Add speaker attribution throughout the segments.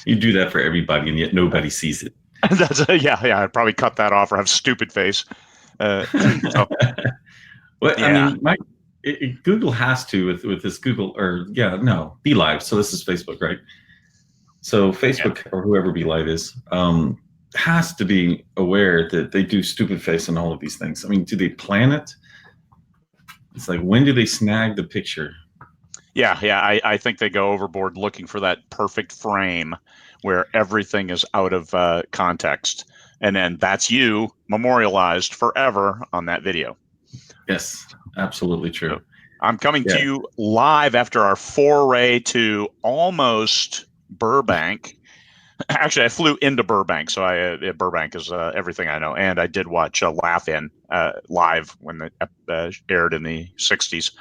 Speaker 1: You do that for everybody, and yet nobody sees it.
Speaker 2: Yeah. I'd probably cut that off or have stupid face. So
Speaker 1: Well, I
Speaker 2: yeah,
Speaker 1: mean, Google has to with this Google or no, Be Live. So this is Facebook, right? So
Speaker 2: yeah.
Speaker 1: Facebook or whoever Be Live is has to be aware that they do stupid face and all of these things. I mean, do they plan it? It's like, when do they snag the picture?
Speaker 2: Yeah. I think they go overboard looking for that perfect frame where everything is out of context, and then that's you memorialized forever on that video.
Speaker 1: Yes, absolutely true.
Speaker 2: So I'm coming to
Speaker 1: Yeah.
Speaker 2: you live after our foray to almost Burbank. Actually, I flew into Burbank, so Burbank is everything I know, and I did watch Laugh In live when it aired in the '60s.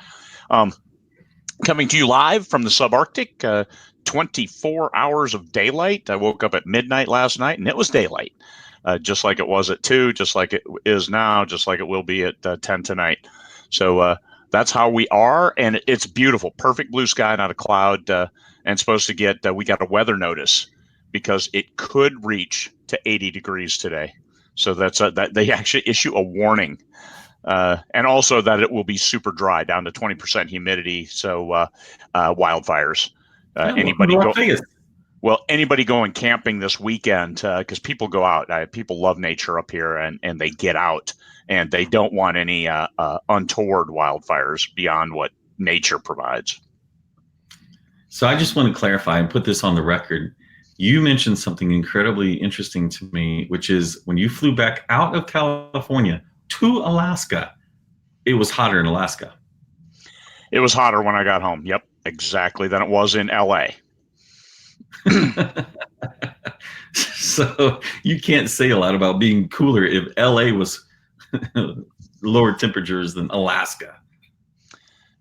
Speaker 2: Coming to you live from the subarctic, 24 hours of daylight. I woke up at midnight last night, and it was daylight, just like it was at 2, just like it is now, just like it will be at 10 tonight. So that's how we are, and it's beautiful. Perfect blue sky, not a cloud, and supposed to get, we got a weather notice because it could reach to 80 degrees today. So that's that they actually issue a warning, and also that it will be super dry, down to 20% humidity. So wildfires.
Speaker 1: Yeah, welcome to
Speaker 2: Anybody
Speaker 1: Las
Speaker 2: go?
Speaker 1: Vegas.
Speaker 2: Well, anybody going camping this weekend, because people go out. People love nature up here, and they get out, and they don't want any untoward wildfires beyond what nature provides.
Speaker 1: So I just want to clarify and put this on the record. You mentioned something incredibly interesting to me, which is when you flew back out of California to Alaska, it was hotter in Alaska.
Speaker 2: It was hotter when I got home. Yep, exactly, than it was in LA.
Speaker 1: So you can't say a lot about being cooler if LA was lower temperatures than Alaska.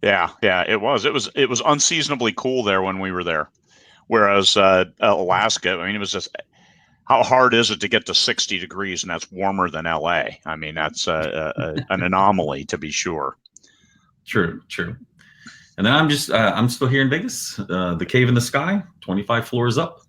Speaker 2: Yeah, it was. It was unseasonably cool there when we were there. Whereas Alaska, I mean, it was just, how hard is it to get to 60 degrees, and that's warmer than LA? I mean, that's an anomaly, to be sure.
Speaker 1: True. And then I'm still here in Vegas, the cave in the sky, 25 floors up.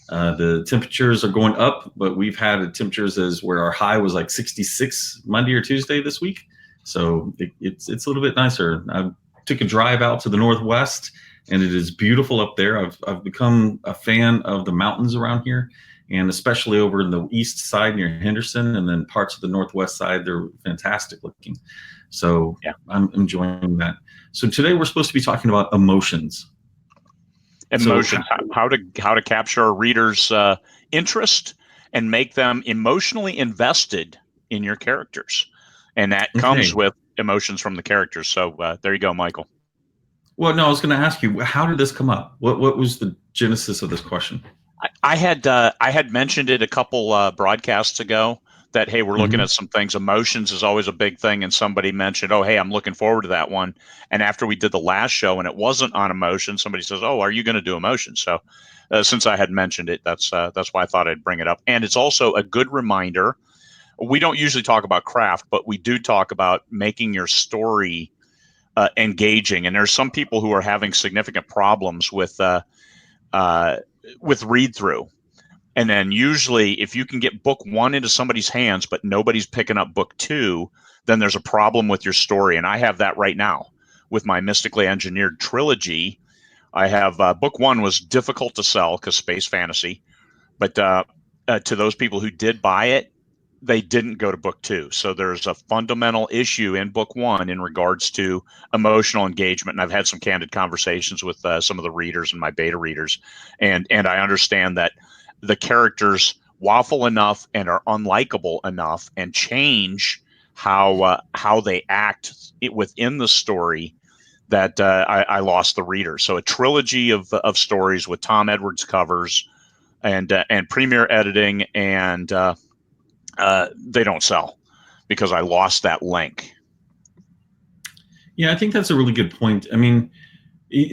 Speaker 1: The temperatures are going up, but we've had temperatures as where our high was like 66 Monday or Tuesday this week. So it's a little bit nicer. I took a drive out to the Northwest, and it is beautiful up there. I've become a fan of the mountains around here, and especially over in the east side near Henderson, and then parts of the Northwest side, they're fantastic looking. So
Speaker 2: Yeah.
Speaker 1: I'm enjoying that. So today we're supposed to be talking about emotions.
Speaker 2: Emotions, how to capture a reader's interest and make them emotionally invested in your characters, and that
Speaker 1: Okay.
Speaker 2: comes with emotions from the characters. So there you go, Michael.
Speaker 1: Well, no, I was going to ask you, how did this come up? What was the genesis of this question?
Speaker 2: I had mentioned it a couple broadcasts ago that, hey, we're looking
Speaker 1: Mm-hmm.
Speaker 2: at some things. Emotions is always a big thing, and somebody mentioned, oh, hey, I'm looking forward to that one. And after we did the last show and it wasn't on emotion, somebody says, oh, are you going to do emotion? So since I had mentioned it, that's why I thought I'd bring it up. And it's also a good reminder. We don't usually talk about craft, but we do talk about making your story engaging. And there's some people who are having significant problems with read through. And then usually, if you can get book 1 into somebody's hands, but nobody's picking up book 2, then there's a problem with your story. And I have that right now with my Mystically Engineered trilogy. I have book 1 was difficult to sell because space fantasy, but to those people who did buy it, they didn't go to book 2. So there's a fundamental issue in book 1 in regards to emotional engagement. And I've had some candid conversations with some of the readers and my beta readers, and I understand that the characters waffle enough and are unlikable enough and change how they act within the story that I lost the reader. So a trilogy of stories with Tom Edwards covers and premiere editing, and they don't sell because I lost that link.
Speaker 1: Yeah, I think that's a really good point. I mean,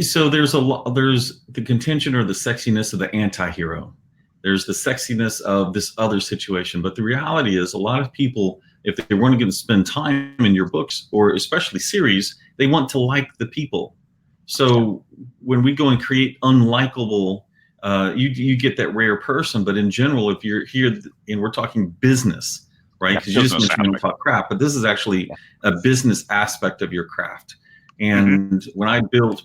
Speaker 1: so there's the contention or the sexiness of the anti-hero. There's the sexiness of this other situation. But the reality is, a lot of people, if they weren't going to spend time in your books or especially series, they want to like the people. So when we go and create unlikable, you get that rare person. But in general, if you're here and we're talking business, right?
Speaker 2: Yeah,
Speaker 1: Because you just
Speaker 2: business
Speaker 1: mentioned you don't
Speaker 2: aspect.
Speaker 1: talk craft, but this is actually a business aspect of your craft.
Speaker 2: Mm-hmm.
Speaker 1: And when I built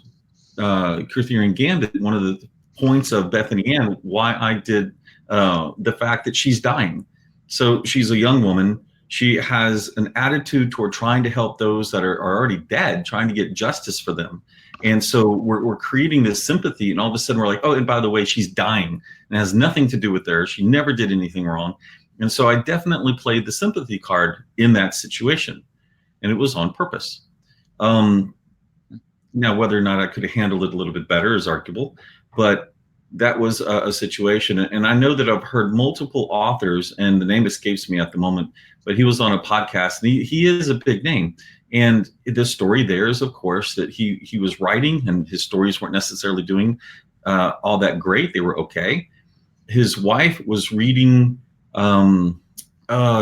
Speaker 1: Kurtherian Gambit, one of the points of Bethany Ann, why I did the fact that she's dying. So she's a young woman. She has an attitude toward trying to help those that are already dead, trying to get justice for them. And so we're creating this sympathy, and all of a sudden we're like, oh, and by the way, she's dying. And it has nothing to do with her. She never did anything wrong. And so I definitely played the sympathy card in that situation, and it was on purpose. Now, whether or not I could have handled it a little bit better is arguable, but that was a situation. And I know that I've heard multiple authors, and the name escapes me at the moment, but he was on a podcast, and he is a big name. And the story there is, of course, that he was writing, and his stories weren't necessarily doing all that great. They were okay. His wife was reading To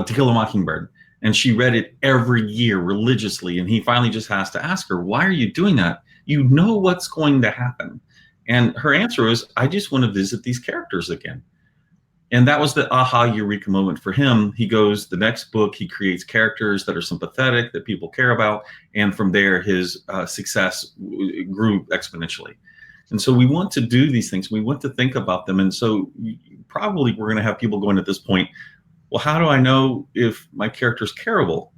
Speaker 1: Kill a Mockingbird, and she read it every year religiously. And he finally just has to ask her, why are you doing that? You know what's going to happen. And her answer was, I just want to visit these characters again. And that was the aha eureka moment for him. He goes, the next book, he creates characters that are sympathetic, that people care about. And from there, his success grew exponentially. And so we want to do these things. We want to think about them. And so probably we're going to have people going at this point, well, how do I know if my character's careable?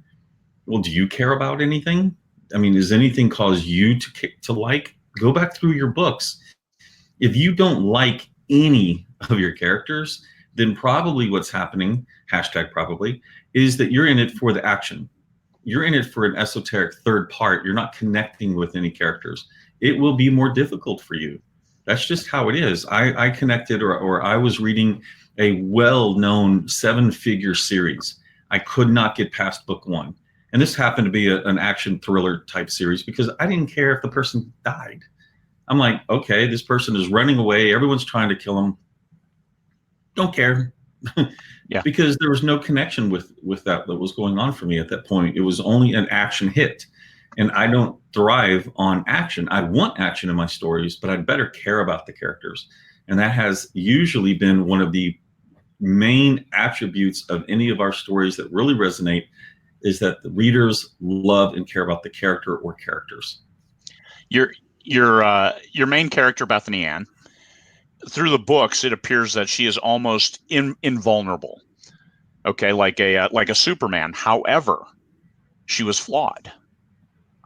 Speaker 1: Well, do you care about anything? I mean, does anything cause you to like? Go back through your books. If you don't like any of your characters, then probably what's happening, hashtag probably, is that you're in it for the action. You're in it for an esoteric third part. You're not connecting with any characters. It will be more difficult for you. That's just how it is. I connected, or I was reading a well-known 7-figure series. I could not get past book 1. And this happened to be an action thriller type series because I didn't care if the person died. I'm like, okay, this person is running away. Everyone's trying to kill him. Don't care.
Speaker 2: Yeah.
Speaker 1: Because there was no connection with that was going on for me at that point. It was only an action hit. And I don't thrive on action. I want action in my stories, but I'd better care about the characters. And that has usually been one of the main attributes of any of our stories that really resonate, is that the readers love and care about the character or characters.
Speaker 2: Your main character, Bethany Ann, through the books, it appears that she is almost invulnerable. Okay, like a Superman. However, she was flawed,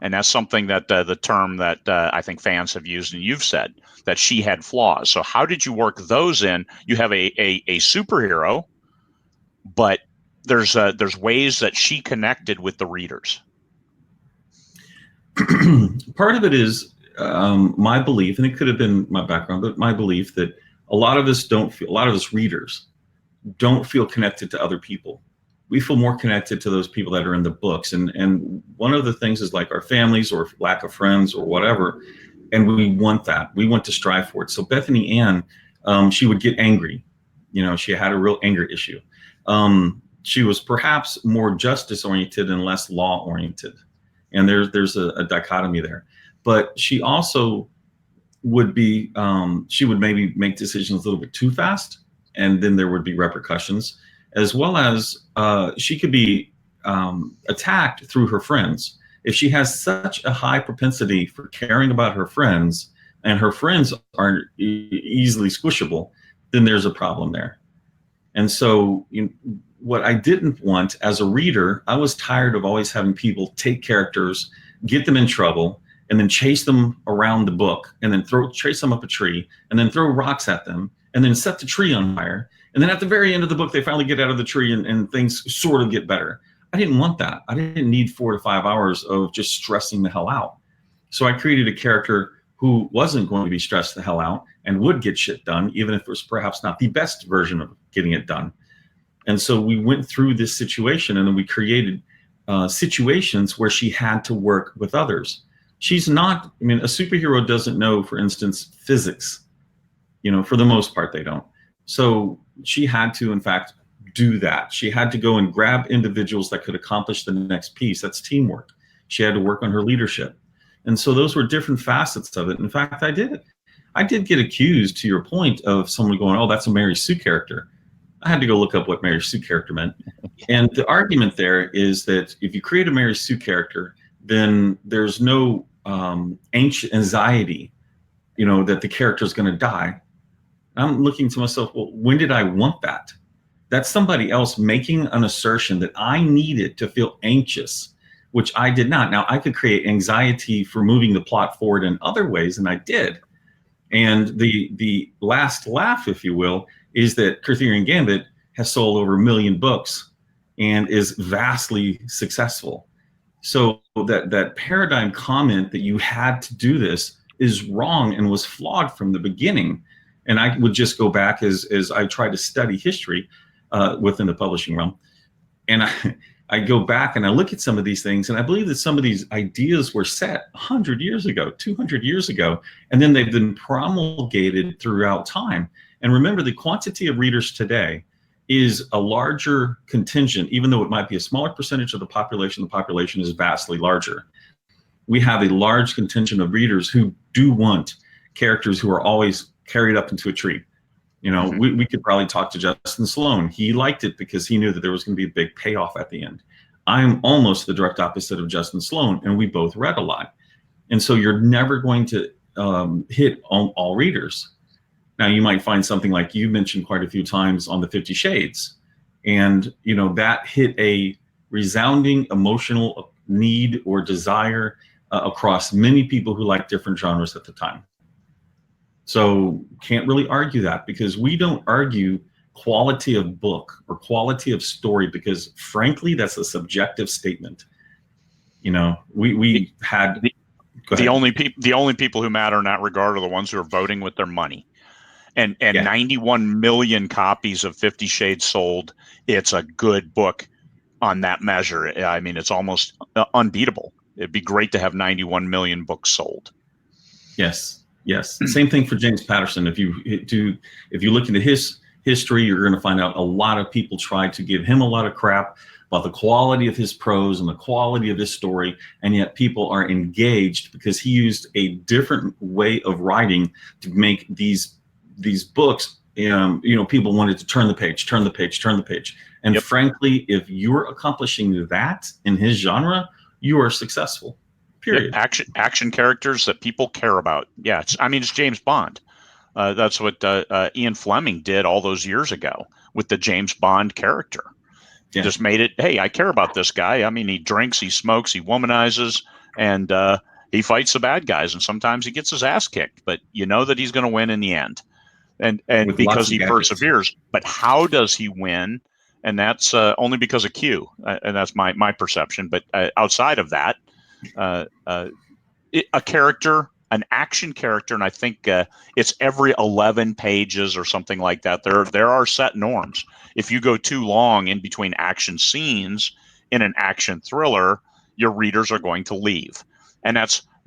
Speaker 2: and that's something that the term that I think fans have used, and you've said that she had flaws. So how did you work those in? You have a superhero, but there's ways that she connected with the readers.
Speaker 1: Part of it is my belief, and it could have been my background, but my belief that a lot of us readers don't feel connected to other people. We feel more connected to those people that are in the books. And one of the things is like our families or lack of friends or whatever. And we want that. We want to strive for it. So Bethany Ann, she would get angry. You know, she had a real anger issue. She was perhaps more justice oriented and less law oriented. And there's a dichotomy there. But she also would be, she would maybe make decisions a little bit too fast, and then there would be repercussions, as well as she could be attacked through her friends. If she has such a high propensity for caring about her friends, and her friends are easily squishable, then there's a problem there. And so what I didn't want as a reader, I was tired of always having people take characters, get them in trouble, and then chase them around the book, and then chase them up a tree, and then throw rocks at them, and then set the tree on fire. And then at the very end of the book, they finally get out of the tree and things sort of get better. I didn't want that. I didn't need 4 to 5 hours of just stressing the hell out. So I created a character who wasn't going to be stressed the hell out and would get shit done, even if it was perhaps not the best version of getting it done. And so we went through this situation, and then we created situations where she had to work with others. She's not, I mean, a superhero doesn't know, for instance, physics. For the most part, they don't. So she had to, in fact, do that. She had to go and grab individuals that could accomplish the next piece. That's teamwork. She had to work on her leadership. And so those were different facets of it. In fact, I did get accused, to your point, of someone going, "Oh, that's a Mary Sue character." I had to go look up what Mary Sue character meant. And the argument there is that if you create a Mary Sue character, then there's no ancient anxiety, that the character is going to die. I'm looking to myself, well, when did I want that? That's somebody else making an assertion that I needed to feel anxious, which I did not. Now, I could create anxiety for moving the plot forward in other ways, and I did. And the last laugh, if you will, is that Arthurian Gambit has sold over 1 million books and is vastly successful. So that paradigm comment that you had to do this is wrong and was flawed from the beginning. And I would just go back as I try to study history within the publishing realm. And I go back and I look at some of these things, and I believe that some of these ideas were set 100 years ago, 200 years ago, and then they've been promulgated throughout time. And remember, the quantity of readers today is a larger contingent, even though it might be a smaller percentage of the population is vastly larger. We have a large contingent of readers who do want characters who are always carried up into a tree. We could probably talk to Justin Sloan. He liked it because he knew that there was going to be a big payoff at the end. I'm almost the direct opposite of Justin Sloan, and we both read a lot. And so you're never going to hit all readers. Now, you might find something like you mentioned quite a few times on the 50 Shades, and that hit a resounding emotional need or desire across many people who like different genres at the time. So can't really argue that, because we don't argue quality of book or quality of story, because frankly, that's a subjective statement. We had
Speaker 2: the only people who matter in that regard are the ones who are voting with their money. And 91 million copies of 50 Shades sold. It's a good book on that measure. I mean, it's almost unbeatable. It'd be great to have 91 million books sold.
Speaker 1: Yes. Same thing for James Patterson. If you look into his history, you're going to find out a lot of people tried to give him a lot of crap about the quality of his prose and the quality of his story, and yet people are engaged because he used a different way of writing to make these books. People wanted to turn the page. And frankly, if you're accomplishing that in his genre, you are successful. Period.
Speaker 2: Action characters that people care about. Yeah, it's James Bond. That's what Ian Fleming did all those years ago with the James Bond character. He just made it, hey, I care about this guy. I mean, he drinks, he smokes, he womanizes, and he fights the bad guys, and sometimes he gets his ass kicked, but you know that he's going to win in the end. And because he perseveres. But how does he win? And that's only because of Q, and that's my perception. But outside of that, a character, an action character, and I think it's every 11 pages or something like that. There are set norms. If you go too long in between action scenes in an action thriller, your readers are going to leave. And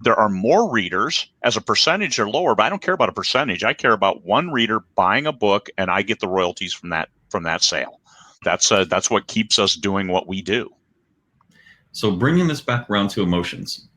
Speaker 2: there are more readers as a percentage or lower, but I don't care about a percentage. I care about one reader buying a book, and I get the royalties from that sale. That's what keeps us doing what we do.
Speaker 1: So bringing this back around to emotions,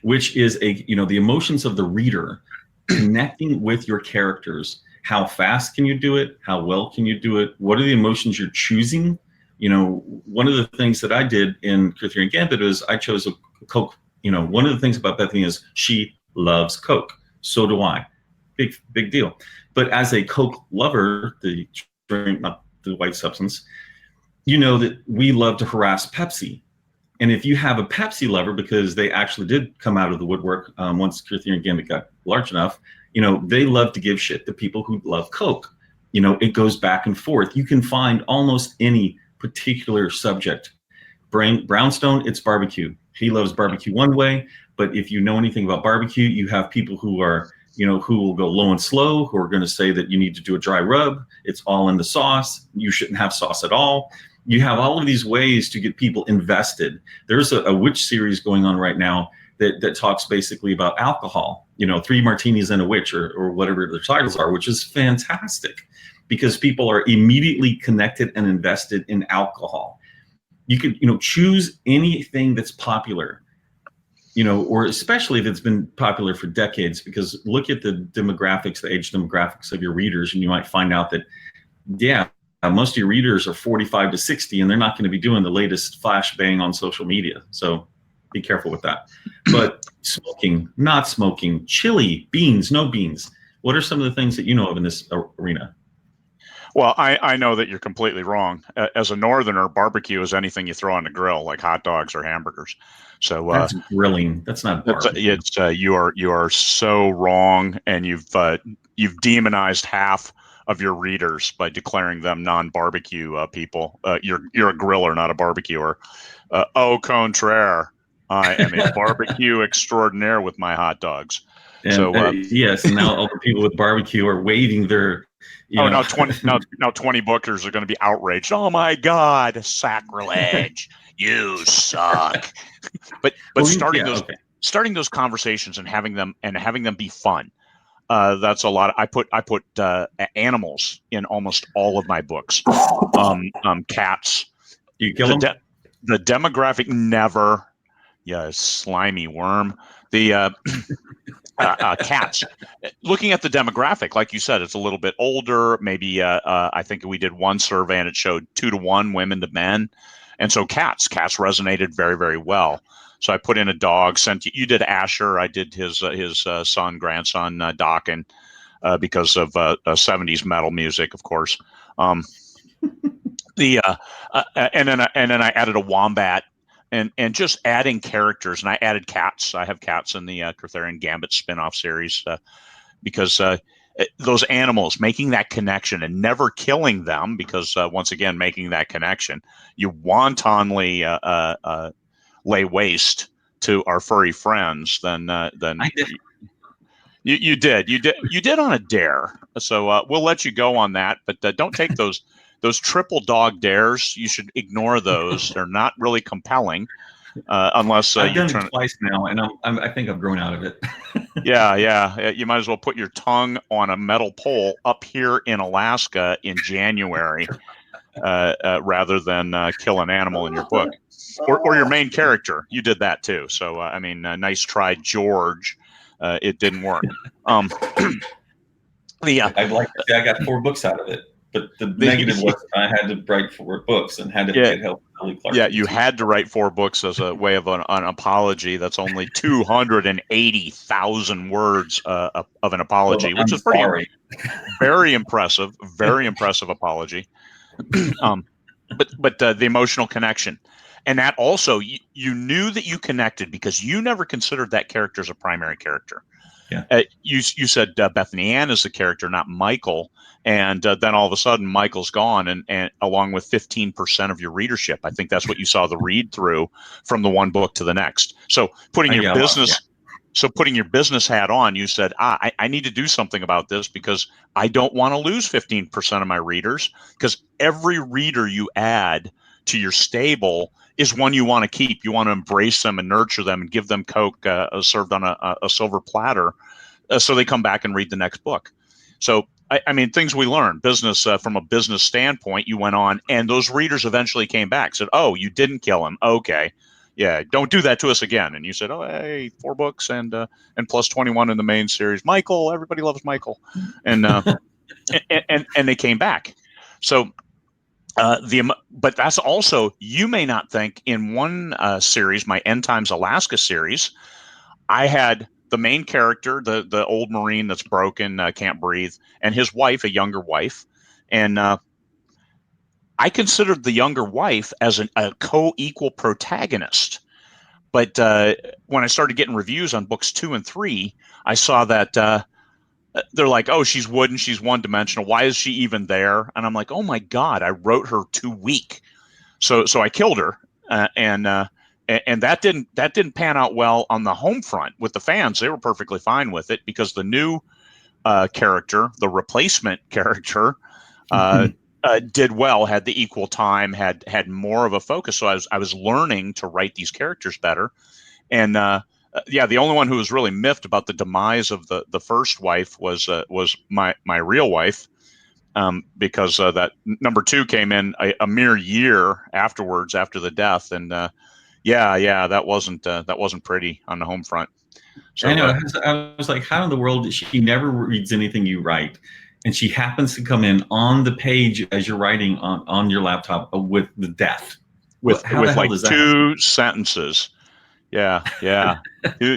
Speaker 1: which is the emotions of the reader, connecting with your characters. How fast can you do it? How well can you do it? What are the emotions you're choosing? One of the things that I did in Arthurian Gambit is I chose a Coke. One of the things about Bethany is she loves Coke. So do I. Big deal. But as a Coke lover, the drink, not the white substance, that we love to harass Pepsi. And if you have a Pepsi lover, because they actually did come out of the woodwork once Arthurian Gambit got large enough, they love to give shit to people who love Coke. It goes back and forth. You can find almost any particular subject. Brownstone, it's barbecue. He loves barbecue one way, but if you know anything about barbecue, you have people who are, who will go low and slow, who are going to say that you need to do a dry rub. It's all in the sauce. You shouldn't have sauce at all. You have all of these ways to get people invested. There's a witch series going on right now that talks basically about alcohol, 3 martinis and a witch or whatever their titles are, which is fantastic because people are immediately connected and invested in alcohol. You could, choose anything that's popular or especially if it's been popular for decades, because look at the demographics, the age demographics of your readers, and you might find out that, yeah, most of your readers are 45 to 60, and they're not going to be doing the latest flash bang on social media. So be careful with that. But smoking, not smoking, chili, beans, no beans. What are some of the things that you know of in this arena?
Speaker 2: Well, I know that you're completely wrong. As a northerner, barbecue is anything you throw on the grill, like hot dogs or hamburgers. So
Speaker 1: That's grilling. That's not barbecue.
Speaker 2: you are so wrong, and you've demonized half of your readers by declaring them non-barbecue people. You're a griller, not a barbecuer. Au contraire, I am a barbecue extraordinaire with my hot dogs.
Speaker 1: And
Speaker 2: So
Speaker 1: yes, and now all the people with barbecue are waving their.
Speaker 2: now 20 bookers are going to be outraged. Oh my God, sacrilege! You suck. But
Speaker 1: Well,
Speaker 2: starting those conversations and having them be fun. That's a lot. I put animals in almost all of my books. Cats.
Speaker 1: You kill them?
Speaker 2: The demographic never. Yeah, slimy worm. The cats. Looking at the demographic, like you said, it's a little bit older. Maybe I think we did one survey and it showed 2 to 1 women to men, and so cats resonated very, very well. So I put in a dog. Sent you did Asher. I did his grandson Dokken, because of 70s metal music, of course. And then I added a wombat. And just adding characters, and I added cats. I have cats in the Cartharian Gambit spinoff series, because those animals, making that connection and never killing them, because once again, making that connection, you wantonly lay waste to our furry friends. Then you did on a dare. So we'll let you go on that, but don't take those triple dog dares. You should ignore those. They're not really compelling, unless
Speaker 1: I've done it twice now, and I think I've grown out of it.
Speaker 2: Yeah. You might as well put your tongue on a metal pole up here in Alaska in January, rather than kill an animal in your book, or your main character. You did that too. So nice try, George. It didn't work.
Speaker 1: I'd like to say I got 4 books out of it. But the negative was I had to write 4 books and had to get help from Billy Clark.
Speaker 2: Yeah, you had to write 4 books as a way of an apology. That's only 280,000 words of an apology, which is pretty very impressive. Very impressive apology. But the emotional connection, and that also you knew that you connected because you never considered that character as a primary character.
Speaker 1: Yeah.
Speaker 2: You said Bethany Ann is the character, not Michael. And then all of a sudden, Michael's gone, and along with 15% of your readership. I think that's what you saw the read through from the one book to the next. So putting your business hat on, you said, I need to do something about this because I don't want to lose 15% of my readers, because every reader you add to your stable is one you want to keep. You want to embrace them and nurture them and give them Coke served on a silver platter, so they come back and read the next book. So things we learned, business from a business standpoint, you went on, and those readers eventually came back, said, oh, you didn't kill him. Okay. Yeah. Don't do that to us again. And you said, oh, hey, 4 books and plus 21 in the main series. Michael, everybody loves Michael. And, and they came back. So, but that's also, you may not think, in one series, my End Times Alaska series, I had the main character, the old Marine that's broken, can't breathe, and his wife, a younger wife. And I considered the younger wife as a co-equal protagonist. But when I started getting reviews on books 2 and 3, I saw that they're like, oh, she's wooden, she's one-dimensional. Why is she even there? And I'm like, oh my God, I wrote her too weak. So I killed her, and that didn't pan out well on the home front with the fans. They were perfectly fine with it because the new character, the replacement character, did well, had the equal time, had more of a focus. So I was learning to write these characters better. And the only one who was really miffed about the demise of the first wife was my real wife, because that number 2 came in a mere year afterwards, after the death, and Yeah, that wasn't pretty on the home front. So
Speaker 1: I know. I was like, how in the world she never reads anything you write, and she happens to come in on the page as you're writing on your laptop with the death. How the hell
Speaker 2: like
Speaker 1: does that happen?
Speaker 2: 2 sentences. Yeah.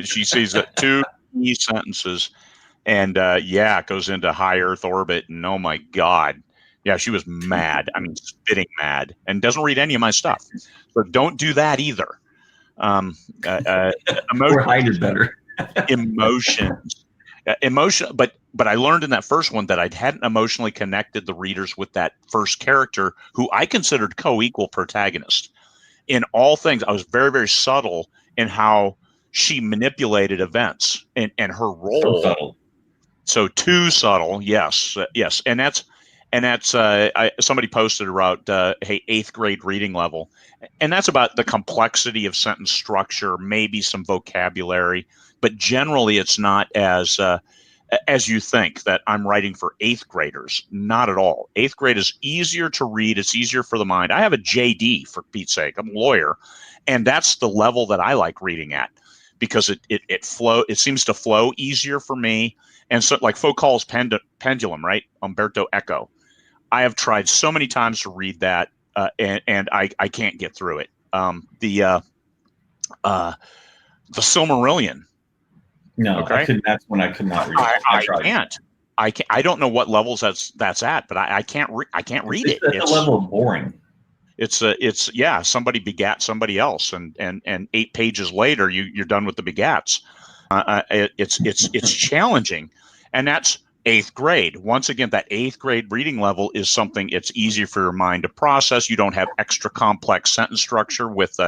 Speaker 2: She sees that 2 sentences, and it goes into high Earth orbit, and oh my God, yeah, she was mad. I mean, spitting mad, and doesn't read any of my stuff. So don't do that either. Um, uh, uh,
Speaker 1: Or
Speaker 2: emotional
Speaker 1: hide it better.
Speaker 2: emotions, but I learned in that first one that I hadn't emotionally connected the readers with that first character, who I considered co-equal protagonist in all things. I was very, very subtle in how she manipulated events and her
Speaker 1: So
Speaker 2: role.
Speaker 1: subtle.
Speaker 2: So too subtle, yes, yes, and that's somebody posted about hey, 8th grade reading level, and that's about the complexity of sentence structure, maybe some vocabulary, but generally it's not as you think that I'm writing for 8th graders. Not at all. 8th grade is easier to read. It's easier for the mind. I have a JD, for Pete's sake. I'm a lawyer, and that's the level that I like reading at, because it seems to flow easier for me. And so, like Foucault's Pendulum, right? Umberto Eco. I have tried so many times to read that, and I can't get through it. The Silmarillion.
Speaker 1: No, I
Speaker 2: Okay,
Speaker 1: couldn't. That's when I could not read it. I
Speaker 2: I
Speaker 1: tried.
Speaker 2: can't. I can't. I don't know what levels that's at, but I can't. I can't read it.
Speaker 1: It's a level of boring.
Speaker 2: It's yeah. Somebody begat somebody else, and 8 pages later, you're done with the begats. It's challenging, and that's 8th grade. Once again, that 8th grade reading level is something it's easier for your mind to process. You don't have extra complex sentence structure with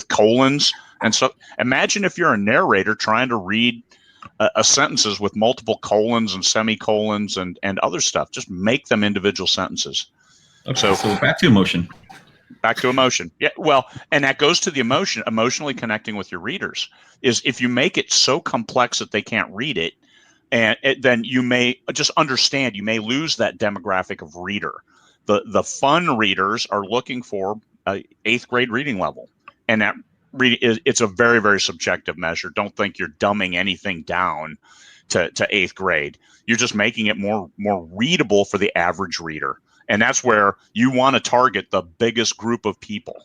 Speaker 2: colons, and so imagine if you're a narrator trying to read sentences with multiple colons and semicolons and other stuff. Just make them individual sentences.
Speaker 1: Okay, so back to emotion.
Speaker 2: Back to emotion. Yeah, well, and that goes to the emotionally connecting with your readers. Is if you make it so complex that they can't read it, then you may just understand. You may lose that demographic of reader. The fun readers are looking for 8th grade reading level, and that it's a very, very subjective measure. Don't think you're dumbing anything down to 8th grade. You're just making it more readable for the average reader, and that's where you want to target the biggest group of people.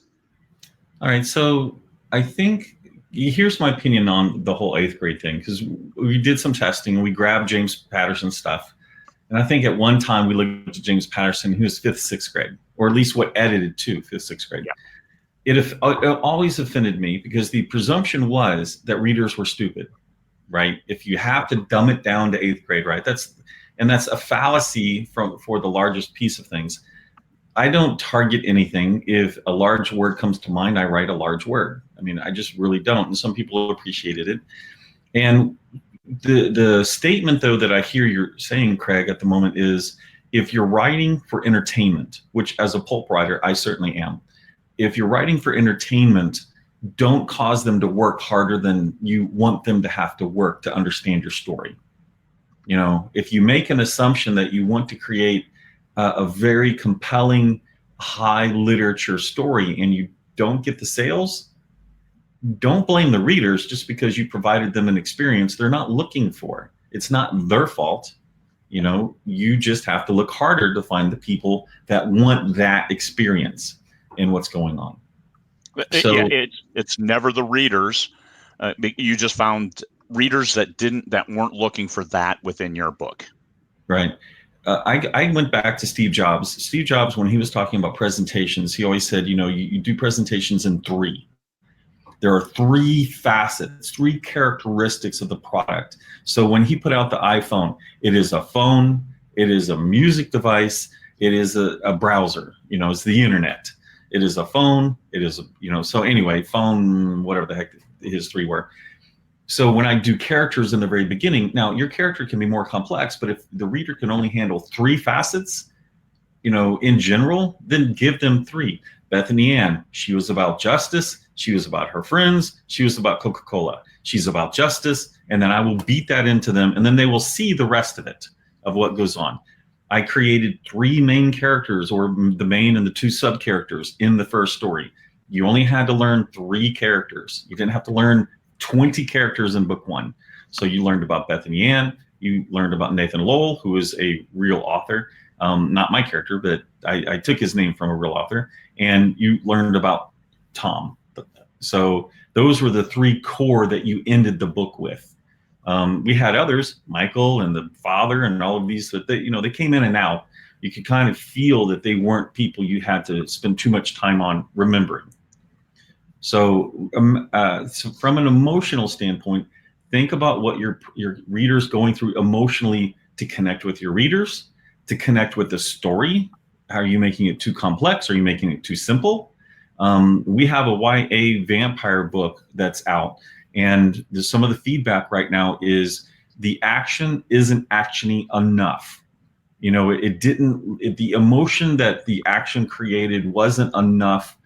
Speaker 1: All right, so I think here's my opinion on the whole 8th grade thing, because we did some testing and we grabbed James Patterson's stuff. And I think at one time we looked at James Patterson, who was 5th, 6th grade, or at least what edited to 5th, 6th grade.
Speaker 2: Yeah.
Speaker 1: It always offended me because the presumption was that readers were stupid, right? If you have to dumb it down to 8th grade, right? That's a fallacy for the largest piece of things. I don't target anything. If a large word comes to mind, I write a large word. I mean, I just really don't. And some people appreciated it. And the statement, though, that I hear you're saying, Craig, at the moment is, if you're writing for entertainment, which as a pulp writer, I certainly am. If you're writing for entertainment, don't cause them to work harder than you want them to have to work to understand your story. You know, if you make an assumption that you want to create a very compelling, high literature story and you don't get the sales, don't blame the readers just because you provided them an experience they're not looking for. It's not their fault. You know, you just have to look harder to find the people that want that experience in what's going on. So
Speaker 2: Yeah, it's never the readers. You just found readers that weren't looking for that within your book.
Speaker 1: right. I went back to Steve Jobs. Steve Jobs, when he was talking about presentations, he always said, you know, you do presentations in 3. There are 3 facets, 3 characteristics of the product. So when he put out the iPhone, it is a phone, it is a music device, it is a browser, you know, it's the internet. It is a phone, it is, so anyway, phone, whatever the heck his 3 were. So when I do characters in the very beginning, now your character can be more complex, but if the reader can only handle 3 facets, in general, then give them 3. Bethany Ann, she was about justice. She was about her friends. She was about Coca-Cola. She's about justice. And then I will beat that into them. And then they will see the rest of it, of what goes on. I created 3 main characters, or the main and the 2 sub characters in the first story. You only had to learn 3 characters. You didn't have to learn 20 characters in book 1. So you learned about Bethany Ann. You learned about Nathan Lowell, who is a real author. Not my character, but I took his name from a real author. And you learned about Tom. So those were the 3 core that you ended the book with. We had others, Michael and the father and all of these, that they came in and out. You could kind of feel that they weren't people you had to spend too much time on remembering. So, so from an emotional standpoint, think about what your readers going through emotionally to connect with your readers, to connect with the story. Are you making it too complex? Are you making it too simple? We have a YA vampire book that's out, and some of the feedback right now is the action isn't actiony enough. The emotion that the action created wasn't enough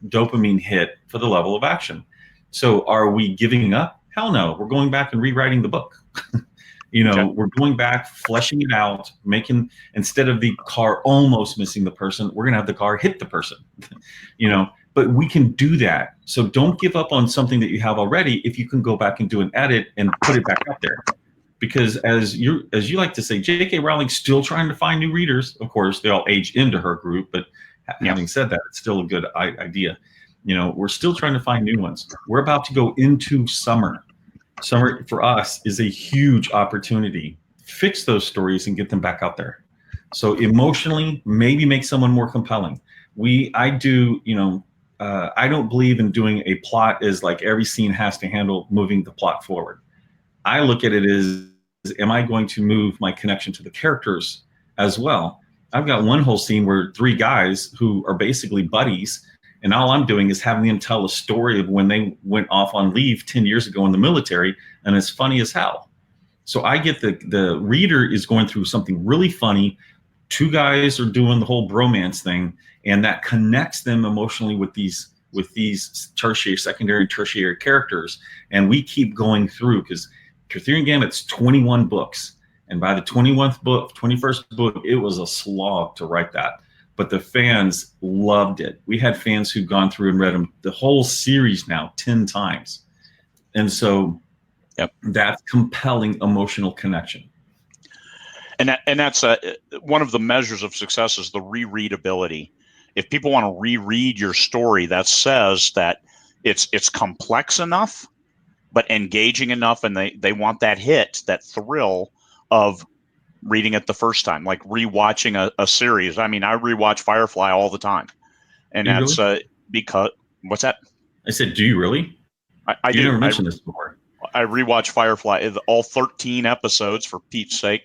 Speaker 1: dopamine hit for the level of action. So are we giving up? Hell no. We're going back and rewriting the book.
Speaker 2: Okay.
Speaker 1: We're going back, fleshing it out, making, instead of the car almost missing the person, we're going to have the car hit the person. But we can do that. So don't give up on something that you have already if you can go back and do an edit and put it back out there. Because as you like to say, J.K. Rowling's still trying to find new readers. Of course, they all age into her group, but having said that, it's still a good idea. We're still trying to find new ones. We're about to go into summer. Summer for us is a huge opportunity. Fix those stories and get them back out there. So emotionally, maybe make someone more compelling. I don't believe in doing a plot as like every scene has to handle moving the plot forward. I look at it as, am I going to move my connection to the characters as well? I've got one whole scene where 3 guys who are basically buddies, and all I'm doing is having them tell a story of when they went off on leave 10 years ago in the military, and it's funny as hell. So I get the reader is going through something really funny. 2 guys are doing the whole bromance thing, and that connects them emotionally with these secondary, tertiary characters. And we keep going through, because Arthurian Gambit's 21 books. And by the 21st book, it was a slog to write that. But the fans loved it. We had fans who've gone through and read them, the whole series now 10 times. And so that's compelling emotional connection.
Speaker 2: And that's one of the measures of success is the rereadability. If people want to reread your story, that says that it's complex enough, but engaging enough, and they want that hit, that thrill of reading it the first time, like rewatching a series. I mean, I rewatch Firefly all the time, and that's really? Because what's that?
Speaker 1: I said, do you really?
Speaker 2: I do.
Speaker 1: You never mentioned this before.
Speaker 2: I rewatch Firefly, all 13 episodes, for Pete's sake.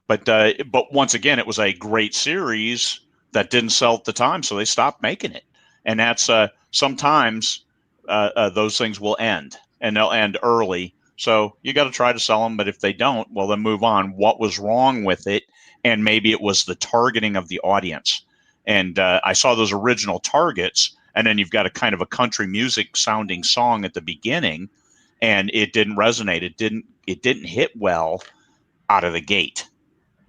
Speaker 2: But once again, it was a great series that didn't sell at the time, so they stopped making it. And that's sometimes those things will end, and they'll end early. So you got to try to sell them, but if they don't, well, then move on. What was wrong with it? And maybe it was the targeting of the audience. And I saw those original targets, and then you've got a kind of a country music sounding song at the beginning, and it didn't resonate. It didn't hit well out of the gate.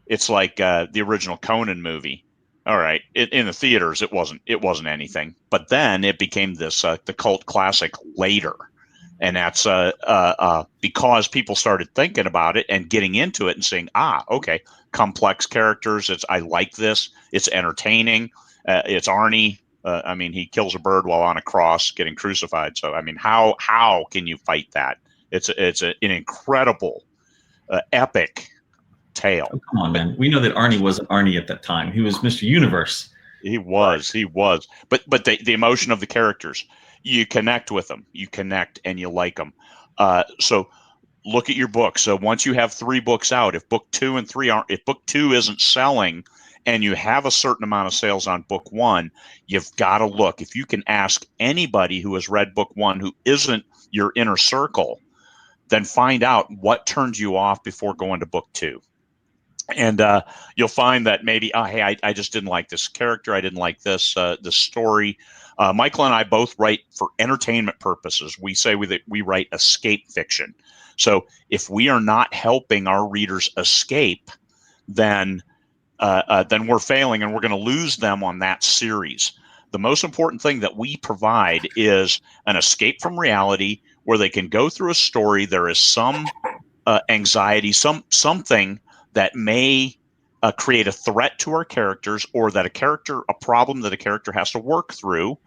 Speaker 2: It's like the original Conan movie. All right, in the theaters, it wasn't anything, but then it became this the cult classic later. And that's because people started thinking about it and getting into it and saying, okay, complex characters. I like this. It's entertaining. It's Arnie. I mean, he kills a bird while on a cross getting crucified. So, I mean, how can you fight that? It's an incredible, epic tale.
Speaker 1: Oh, come on, man. We know that Arnie wasn't Arnie at that time. He was Mr. Universe.
Speaker 2: He was. But the emotion of the characters, you connect with them, you connect, and you like them. So look at your book. So once you have 3 books out, if book 2 and 3 if book 2 isn't selling, and you have a certain amount of sales on book 1, you've got to look. If you can ask anybody who has read book 1 who isn't your inner circle, then find out what turned you off before going to book 2. And you'll find that maybe, hey, I just didn't like this character. I didn't like this story. Michael and I both write for entertainment purposes. We say we write escape fiction. So if we are not helping our readers escape, then we're failing, and we're going to lose them on that series. The most important thing that we provide is an escape from reality where they can go through a story. There is some anxiety, something that may create a threat to our characters, or that a problem that a character has to work through,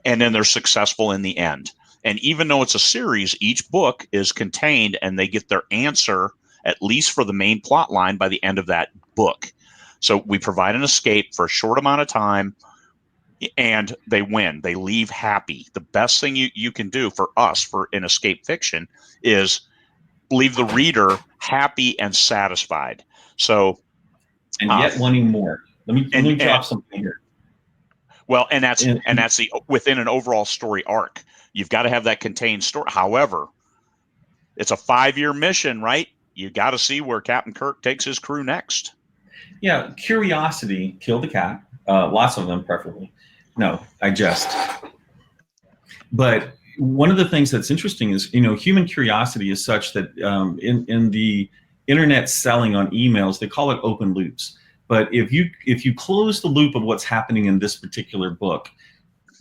Speaker 2: and then they're successful in the end. And even though it's a series, each book is contained, and they get their answer, at least for the main plot line, by the end of that book. So we provide an escape for a short amount of time, and they win. They leave happy. The best thing you can do for us for in escape fiction is leave the reader happy and satisfied. So,
Speaker 1: and yet wanting more. Let me drop something here.
Speaker 2: Well, and that's the within an overall story arc. You've got to have that contained story. However, it's a 5-year mission, right? You got to see where Captain Kirk takes his crew next.
Speaker 1: Yeah, curiosity killed the cat. Lots of them, preferably. No, I jest. But one of the things that's interesting is, human curiosity is such that in the internet selling on emails, they call it open loops. But if you close the loop of what's happening in this particular book,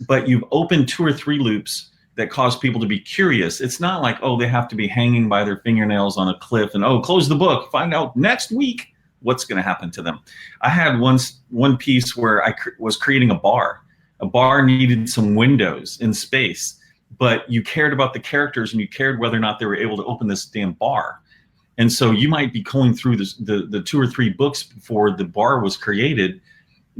Speaker 1: but you've opened 2 or 3 loops that cause people to be curious, it's not like, oh, they have to be hanging by their fingernails on a cliff and, oh, close the book, find out next week what's going to happen to them. I had one piece where I was creating a bar. A bar needed some windows in space, but you cared about the characters and you cared whether or not they were able to open this damn bar. And so you might be going through the 2 or 3 books before the bar was created,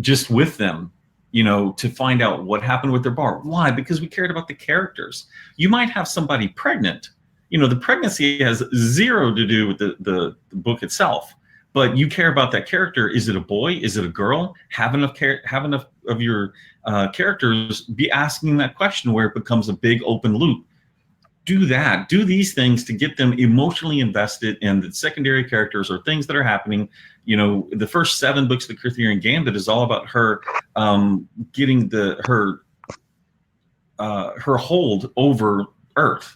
Speaker 1: just with them, to find out what happened with their bar. Why? Because we cared about the characters. You might have somebody pregnant. The pregnancy has zero to do with the book itself, but you care about that character. Is it a boy? Is it a girl? Have enough of your characters be asking that question where it becomes a big open loop. Do that. Do these things to get them emotionally invested in the secondary characters or things that are happening. The first 7 books of the Arthurian Gambit is all about her getting her hold over Earth.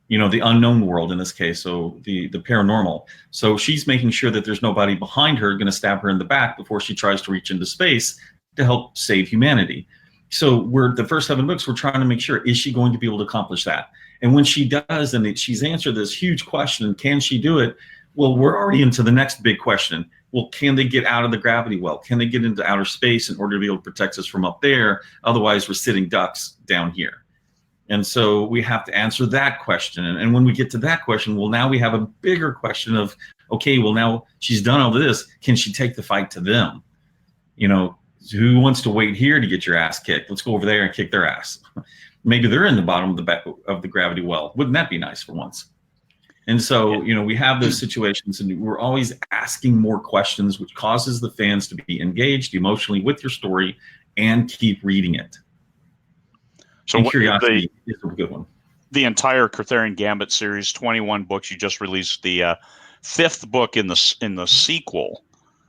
Speaker 1: The unknown world in this case, so the paranormal. So she's making sure that there's nobody behind her going to stab her in the back before she tries to reach into space to help save humanity. So the first 7 books, we're trying to make sure, is she going to be able to accomplish that? And when she does, and she's answered this huge question, can she do it? Well, we're already into the next big question. Well, can they get out of the gravity well? Can they get into outer space in order to be able to protect us from up there? Otherwise, we're sitting ducks down here. And so we have to answer that question. And when we get to that question, well, now we have a bigger question of, okay, well, now she's done all this. Can she take the fight to them? Who wants to wait here to get your ass kicked? Let's go over there and kick their ass. Maybe they're in the bottom of the gravity well. Wouldn't that be nice for once? And so, we have those situations, and we're always asking more questions, which causes the fans to be engaged emotionally with your story and keep reading it. So curiosity is a good one.
Speaker 2: The entire Arthurian Gambit series, 21 books. You just released the 5th book in the sequel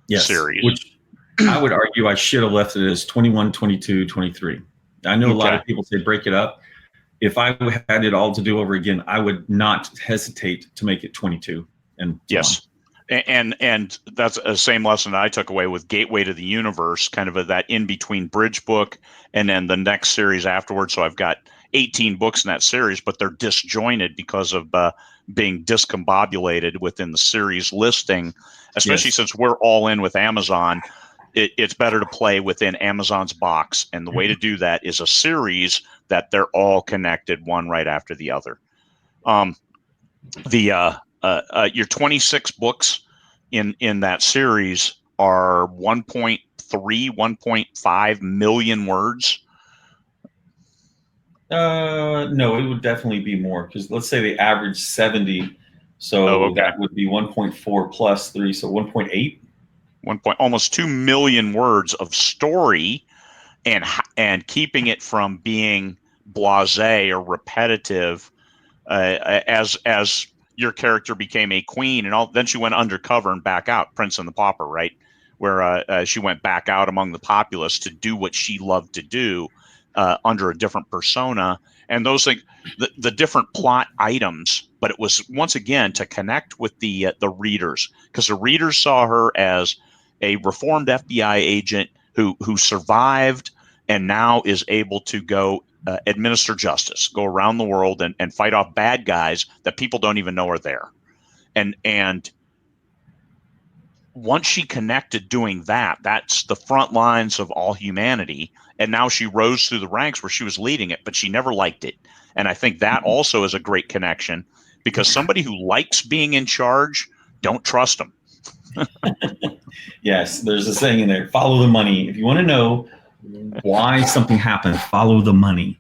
Speaker 2: series.
Speaker 1: Which I would argue I should have left it as 21, 22, 23. I know a lot of people say break it up. If I had it all to do over again, I would not hesitate to make it 22. And
Speaker 2: yes. And that's the same lesson that I took away with Gateway to the Universe, kind of that in-between bridge book and then the next series afterwards. So I've got 18 books in that series, but they're disjointed because of being discombobulated within the series listing, especially since we're all in with Amazon. It's better to play within Amazon's box. And the way to do that is a series that they're all connected, one right after the other. Your 26 books in that series are 1.3, 1.5 million words.
Speaker 1: No, it would definitely be more, because let's say they average 70. So that would be 1.4 plus 3, so 1.8.
Speaker 2: Almost 2 million words of story, and keeping it from being blasé or repetitive, as your character became a queen, and then she went undercover and back out, Prince and the Pauper, right? Where she went back out among the populace to do what she loved to do under a different persona, and those things, the different plot items. But it was once again to connect with the readers, because the readers saw her as a reformed FBI agent who survived and now is able to go administer justice, go around the world and fight off bad guys that people don't even know are there. And once she connected doing that, that's the front lines of all humanity. And now she rose through the ranks where she was leading it, but she never liked it. And I think that also is a great connection, because somebody who likes being in charge, don't trust them.
Speaker 1: Yes, there's a saying in there, follow the money. If you want to know why something happened, follow the money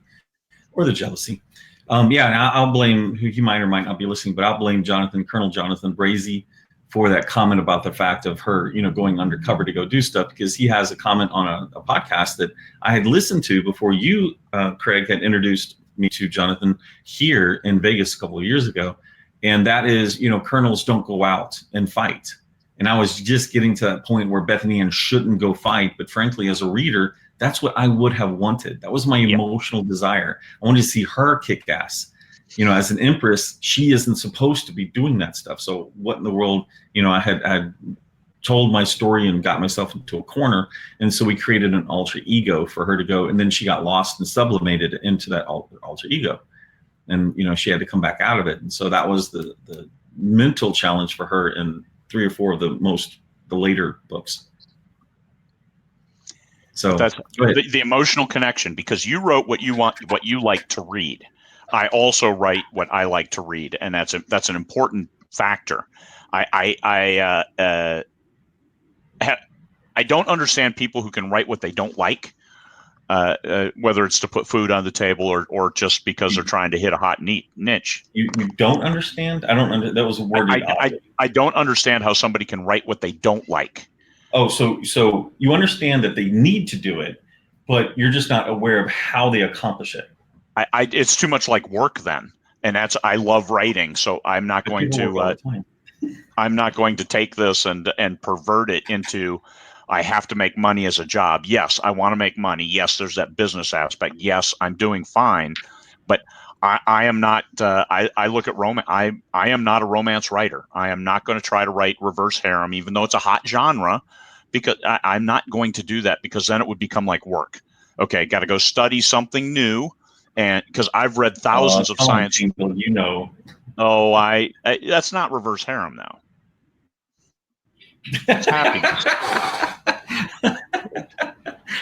Speaker 1: or the jealousy. Yeah, and I'll blame, who you might or might not be listening, but I'll blame Colonel Jonathan Brazy, for that comment about the fact of her, going undercover to go do stuff, because he has a comment on a podcast that I had listened to before you, Craig, had introduced me to Jonathan here in Vegas a couple of years ago. And that is, colonels don't go out and fight. And I was just getting to that point where Bethany Ann shouldn't go fight. But frankly, as a reader, that's what I would have wanted. That was my emotional desire. I wanted to see her kick ass. As an empress, she isn't supposed to be doing that stuff. So what in the world, I had told my story and got myself into a corner. And so we created an alter ego for her to go. And then she got lost and sublimated into that alter ego. And, she had to come back out of it. And so that was the mental challenge for her in 3 or 4 of the later books. So
Speaker 2: that's the emotional connection, because you wrote what you want, what you like to read. I also write what I like to read, and that's an important factor. I don't understand people who can write what they don't like, whether it's to put food on the table or just because they're trying to hit a hot niche.
Speaker 1: You don't understand? I don't. That was a word.
Speaker 2: I don't understand how somebody can write what they don't like.
Speaker 1: Oh, so you understand that they need to do it, but you're just not aware of how they accomplish it.
Speaker 2: It's too much like work then, and I love writing, so I'm not going to I'm not going to take this and pervert it into, I have to make money as a job. Yes, I want to make money. Yes, there's that business aspect. Yes, I'm doing fine, but I am not. I look at romance. I am not a romance writer. I am not going to try to write reverse harem, even though it's a hot genre, because I'm not going to do that, because then it would become like work. Okay, got to go study something new. And because I've read thousands of science,
Speaker 1: people,
Speaker 2: Oh, that's not reverse harem, though. It's happiness.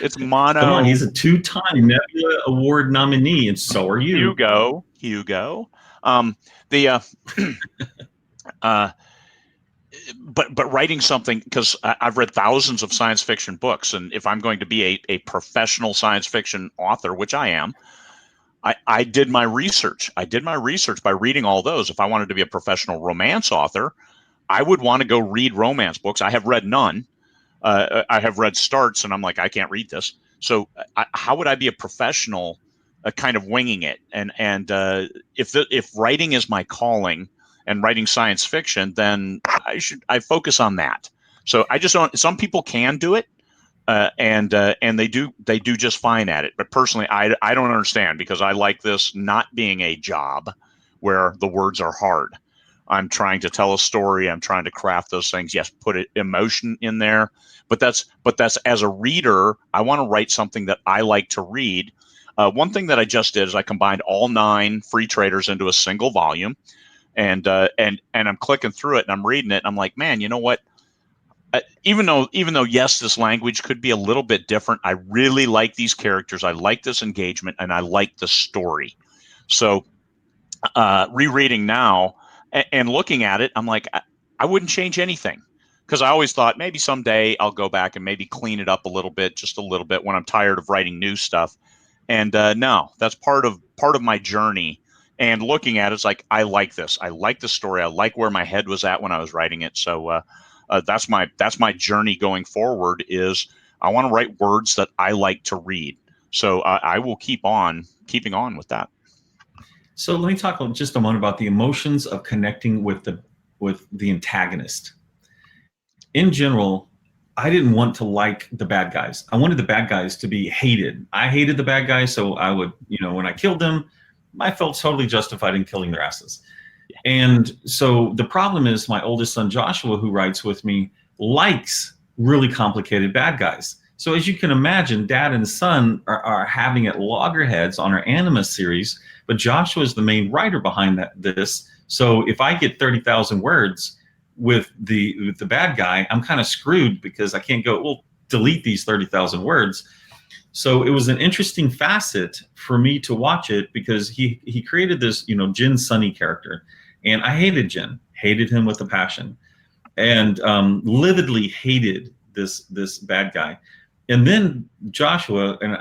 Speaker 2: It's mono.
Speaker 1: Come on, he's a 2-time Nebula Award nominee, and so are you.
Speaker 2: Hugo. But writing something, because I've read thousands of science fiction books, and if I'm going to be a professional science fiction author, which I am, I did my research. I did my research by reading all those. If I wanted to be a professional romance author, I would want to go read romance books. I have read none. I have read starts, and I'm like, I can't read this. So how would I be a professional, kind of winging it? And if writing is my calling and writing science fiction, then I focus on that. So I just don't. Some people can do it. And they do just fine at it. But personally, I don't understand, because I like this not being a job where the words are hard. I'm trying to tell a story. I'm trying to craft those things. Yes, put emotion in there. But that's as a reader, I want to write something that I like to read. One thing that I just did is I combined all 9 free traders into a single volume, and I'm clicking through it and I'm reading it. And I'm like, man, you know what? Even though yes, this language could be a little bit different, I really like these characters. I like this engagement, and I like the story. So rereading now and looking at it, I'm like, I wouldn't change anything, because I always thought maybe someday I'll go back and maybe clean it up a little bit, just a little bit, when I'm tired of writing new stuff. And no, that's part of my journey. And looking at it's like, I like this. I like the story. I like where my head was at when I was writing it. So that's my journey going forward. Is I want to write words that I like to read. So I will keeping on with that.
Speaker 1: So let me talk just a moment about the emotions of connecting with the antagonist. In general, I didn't want to like the bad guys. I wanted the bad guys to be hated. I hated the bad guys, so I would, when I killed them, I felt totally justified in killing their asses. And so the problem is, my oldest son, Joshua, who writes with me, likes really complicated bad guys. So as you can imagine, dad and son are having at loggerheads on our Anima series, but Joshua is the main writer behind this. So if I get 30,000 words with the bad guy, I'm kind of screwed because I can't go, well, delete these 30,000 words. So it was an interesting facet for me to watch it because he created this, Jin Sunny character. And I hated Jin, hated him with a passion, and lividly hated this bad guy. And then Joshua, and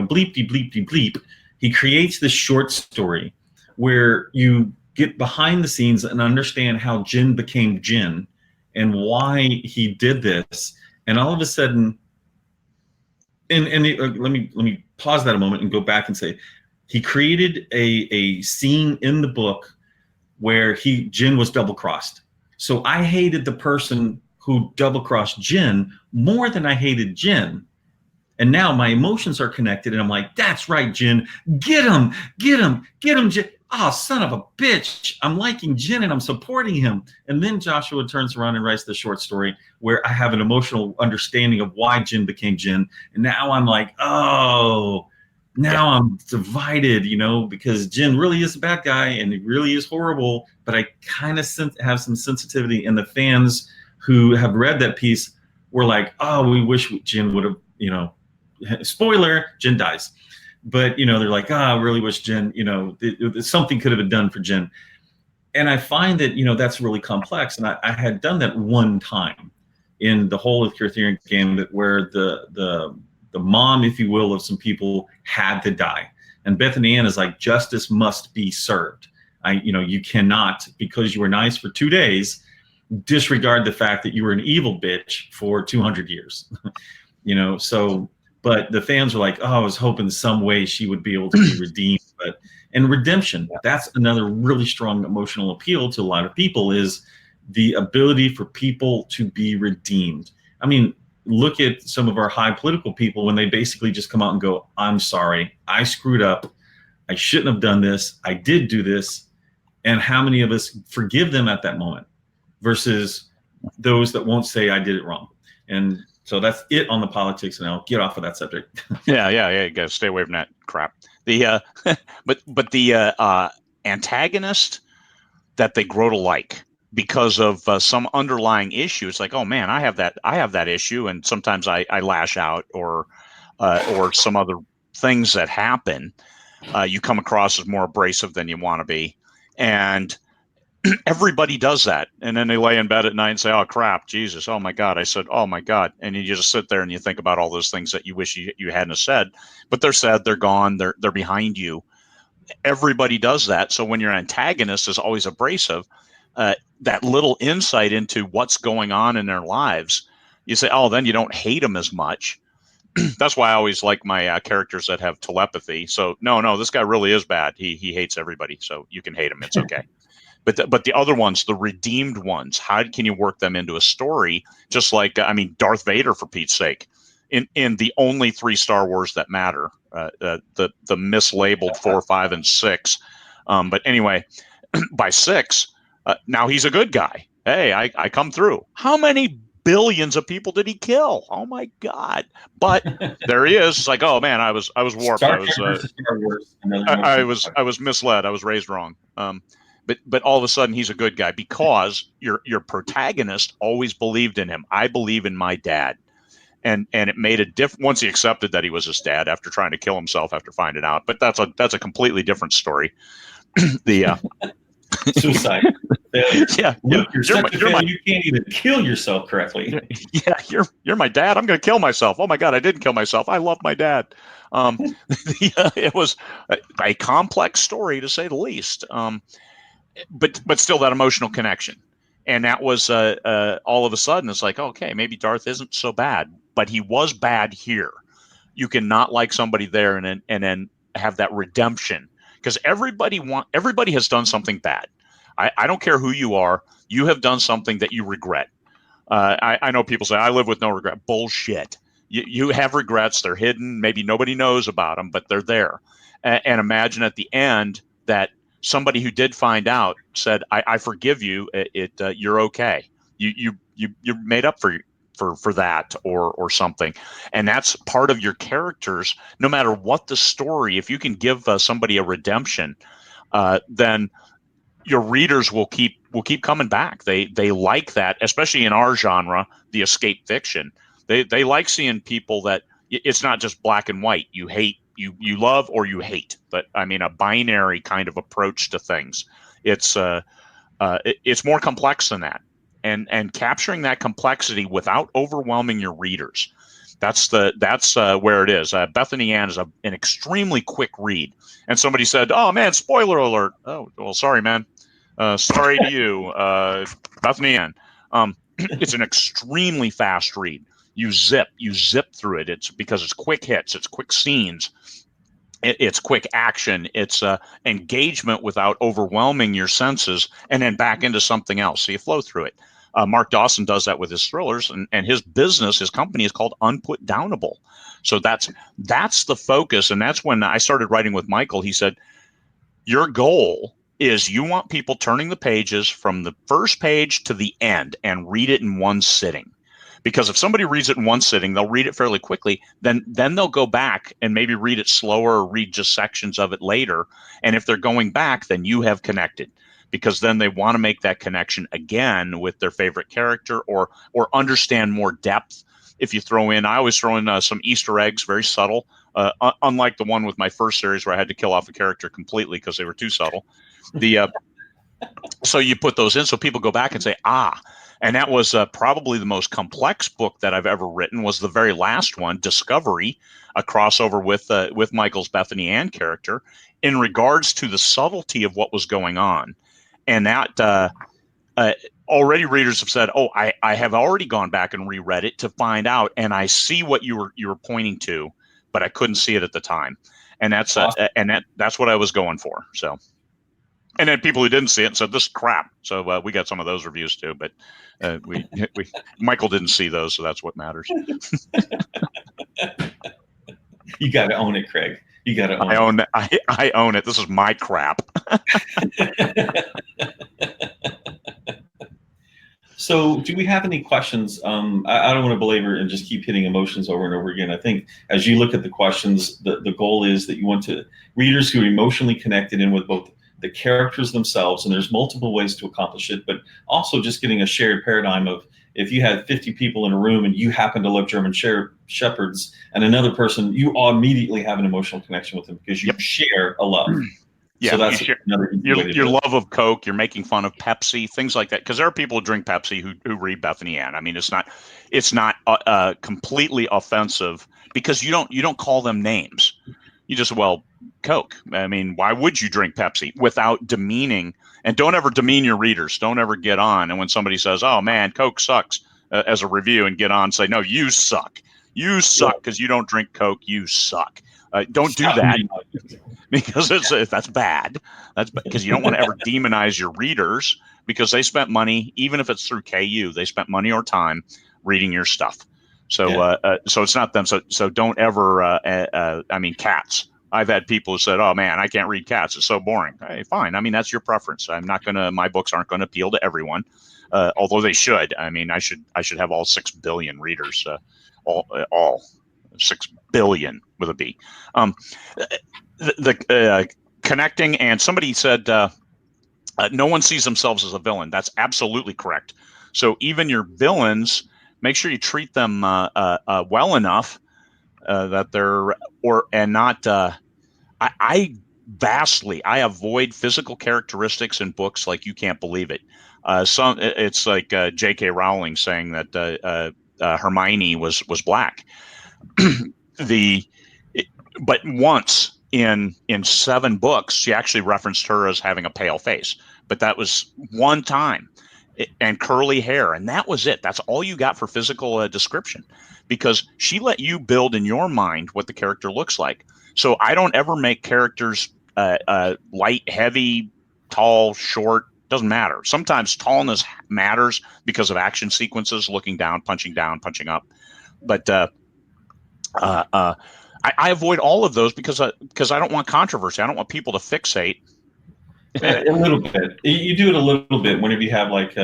Speaker 1: bleepty bleepty bleep, he creates this short story where you get behind the scenes and understand how Jin became Jin and why he did this. And all of a sudden, let me pause that a moment and go back and say, he created a scene in the book where Jin was double crossed. So I hated the person who double crossed Jin more than I hated Jin. And now my emotions are connected, and I'm like, that's right, Jin. Get him, Jin. Oh, son of a bitch. I'm liking Jin and I'm supporting him. And then Joshua turns around and writes the short story where I have an emotional understanding of why Jin became Jin. And now I'm like, oh, now I'm divided, because Jin really is a bad guy and he really is horrible. But I kind of have some sensitivity, and the fans who have read that piece were like, oh, we wish Jin would have, spoiler, Jin dies. But, they're like, I really wish Jin, something could have been done for Jin. And I find that, that's really complex. And I had done that one time in the whole of Arthurian Gambit where the mom, if you will, of some people had to die. And Bethany Ann is like, justice must be served. You cannot, because you were nice for 2 days, disregard the fact that you were an evil bitch for 200 years. So... But the fans were like, oh, I was hoping some way she would be able to be redeemed. And redemption, that's another really strong emotional appeal to a lot of people, is the ability for people to be redeemed. I mean, look at some of our high political people when they basically just come out and go, I'm sorry, I screwed up. I shouldn't have done this. I did do this. And how many of us forgive them at that moment versus those that won't say I did it wrong? And so that's it on the politics, and I'll get off of that subject.
Speaker 2: Yeah. You gotta stay away from that crap. The but the antagonist that they grow to like because of some underlying issue. It's like, oh man, I have that issue, and sometimes I lash out or some other things that happen. You come across as more abrasive than you want to be, and everybody does that. And then they lay in bed at night and say, oh crap, Jesus, oh my God. I said, oh my God. And you just sit there and you think about all those things that you wish you hadn't have said, but they're said, they're gone, they're behind you. Everybody does that. So when your antagonist is always abrasive, that little insight into what's going on in their lives, you say, oh, then you don't hate them as much. That's why I always like my characters that have telepathy. So no, this guy really is bad. He hates everybody. So you can hate him. It's okay. But the other ones, the redeemed ones, how can you work them into a story? Just like, Darth Vader, for Pete's sake, in the only 3 Star Wars that matter, the mislabeled 4, 5, and 6. But anyway, by 6, now he's a good guy. Hey, I come through. How many billions of people did he kill? Oh my God! But there he is. It's like, oh man, I was warped.
Speaker 1: Star Wars.
Speaker 2: I was misled. I was raised wrong. But all of a sudden he's a good guy because your protagonist always believed in him. I believe in my dad, and it made a difference once he accepted that he was his dad after trying to kill himself after finding out. But that's a completely different story. The
Speaker 1: suicide.
Speaker 2: Yeah,
Speaker 1: Luke, you're such a fan, you can't even kill yourself correctly.
Speaker 2: Yeah, you're my dad. I'm going to kill myself. Oh my God, I didn't kill myself. I love my dad. It was a complex story to say the least. But still that emotional connection. And that was all of a sudden it's like, okay, maybe Darth isn't so bad, but he was bad here. You can not like somebody there and then have that redemption, because everybody has done something bad. I don't care who you are. You have done something that you regret. I know people say I live with no regret. Bullshit. You have regrets. They're hidden. Maybe nobody knows about them, but they're there. And imagine at the end that somebody who did find out said, I forgive you. You're okay. You made up for for that or something. And that's part of your characters. No matter what the story, if you can give somebody a redemption, then your readers will keep coming back. They like that, especially in our genre, the escape fiction. They like seeing people that it's not just black and white. You hate, you love, or you hate. But I mean, a binary kind of approach to things. It's it's more complex than that, and capturing that complexity without overwhelming your readers. That's where it is. Bethany Ann is an extremely quick read. And somebody said, "Oh man, spoiler alert!" Oh well, sorry, man. Sorry to you, Bethany Ann. It's an extremely fast read. You zip through it. It's because it's quick hits, it's quick scenes, it's quick action, it's engagement without overwhelming your senses, and then back into something else. So you flow through it. Mark Dawson does that with his thrillers, and his business, his company is called Unputdownable. So that's the focus, and that's when I started writing with Michael. He said, your goal is you want people turning the pages from the first page to the end and read it in one sitting. Because if somebody reads it in one sitting, they'll read it fairly quickly. Then they'll go back and maybe read it slower or read just sections of it later. And if they're going back, then you have connected, because then they want to make that connection again with their favorite character or understand more depth. If you throw in, I always throw in some Easter eggs, very subtle, unlike the one with my first series where I had to kill off a character completely because they were too subtle. So you put those in so people go back and say, ah. And that was probably the most complex book that I've ever written, was the very last one, Discovery, a crossover with Michael's Bethany Ann character, in regards to the subtlety of what was going on. And that already readers have said, oh, I have already gone back and reread it to find out, and I see what you were pointing to, but I couldn't see it at the time. And that's
Speaker 1: Awesome.
Speaker 2: that's what I was going for. So. And then people who didn't see it said, "This is crap." So we got some of those reviews too, but we Michael didn't see those, so that's what matters.
Speaker 1: You got to own it, Craig. You got to own it.
Speaker 2: I own it. This is my crap.
Speaker 1: So, do we have any questions? I don't want to belabor and just keep hitting emotions over and over again. I think as you look at the questions, the goal is that you want to readers who are emotionally connected in with both the characters themselves, and there's multiple ways to accomplish it, but also just getting a shared paradigm of, if you had 50 people in a room and you happen to love German Shepherds and another person, you all immediately have an emotional connection with them because you share a love.
Speaker 2: Yeah,
Speaker 1: so that's
Speaker 2: your love of Coke. You're making fun of Pepsi, things like that. Because there are people who drink Pepsi who read Bethany Ann. I mean, it's not completely offensive because you don't call them names. You just, well, Coke. I mean, why would you drink Pepsi without demeaning? And don't ever demean your readers. Don't ever get on. And when somebody says, "Oh man, Coke sucks," as a review, and get on and say, "No, you suck. You suck because you don't drink Coke. You suck." Don't do that because that's bad. That's because you don't want to ever demonize your readers because they spent money, even if it's through KU, they spent money or time reading your stuff. So so it's not them. So don't ever. I mean, Cats. I've had people who said, "Oh man, I can't read Cats. It's so boring." Hey, fine. I mean, that's your preference. I'm not gonna. My books aren't going to appeal to everyone, although they should. I mean, I should have all 6 billion readers. All 6 billion with a B. The connecting, and somebody said no one sees themselves as a villain. That's absolutely correct. So even your villains, make sure you treat them well enough that they're not. I avoid physical characteristics in books like you can't believe it. It's like J.K. Rowling saying that Hermione was black. But once in 7 books, she actually referenced her as having a pale face, but that was one time, and curly hair, and that was it. That's all you got for physical description, because she let you build in your mind what the character looks like. So I don't ever make characters light, heavy, tall, short. Doesn't matter. Sometimes tallness matters because of action sequences, looking down, punching up. But I avoid all of those because I don't want controversy. I don't want people to fixate.
Speaker 1: A little bit. You do it a little bit whenever you have like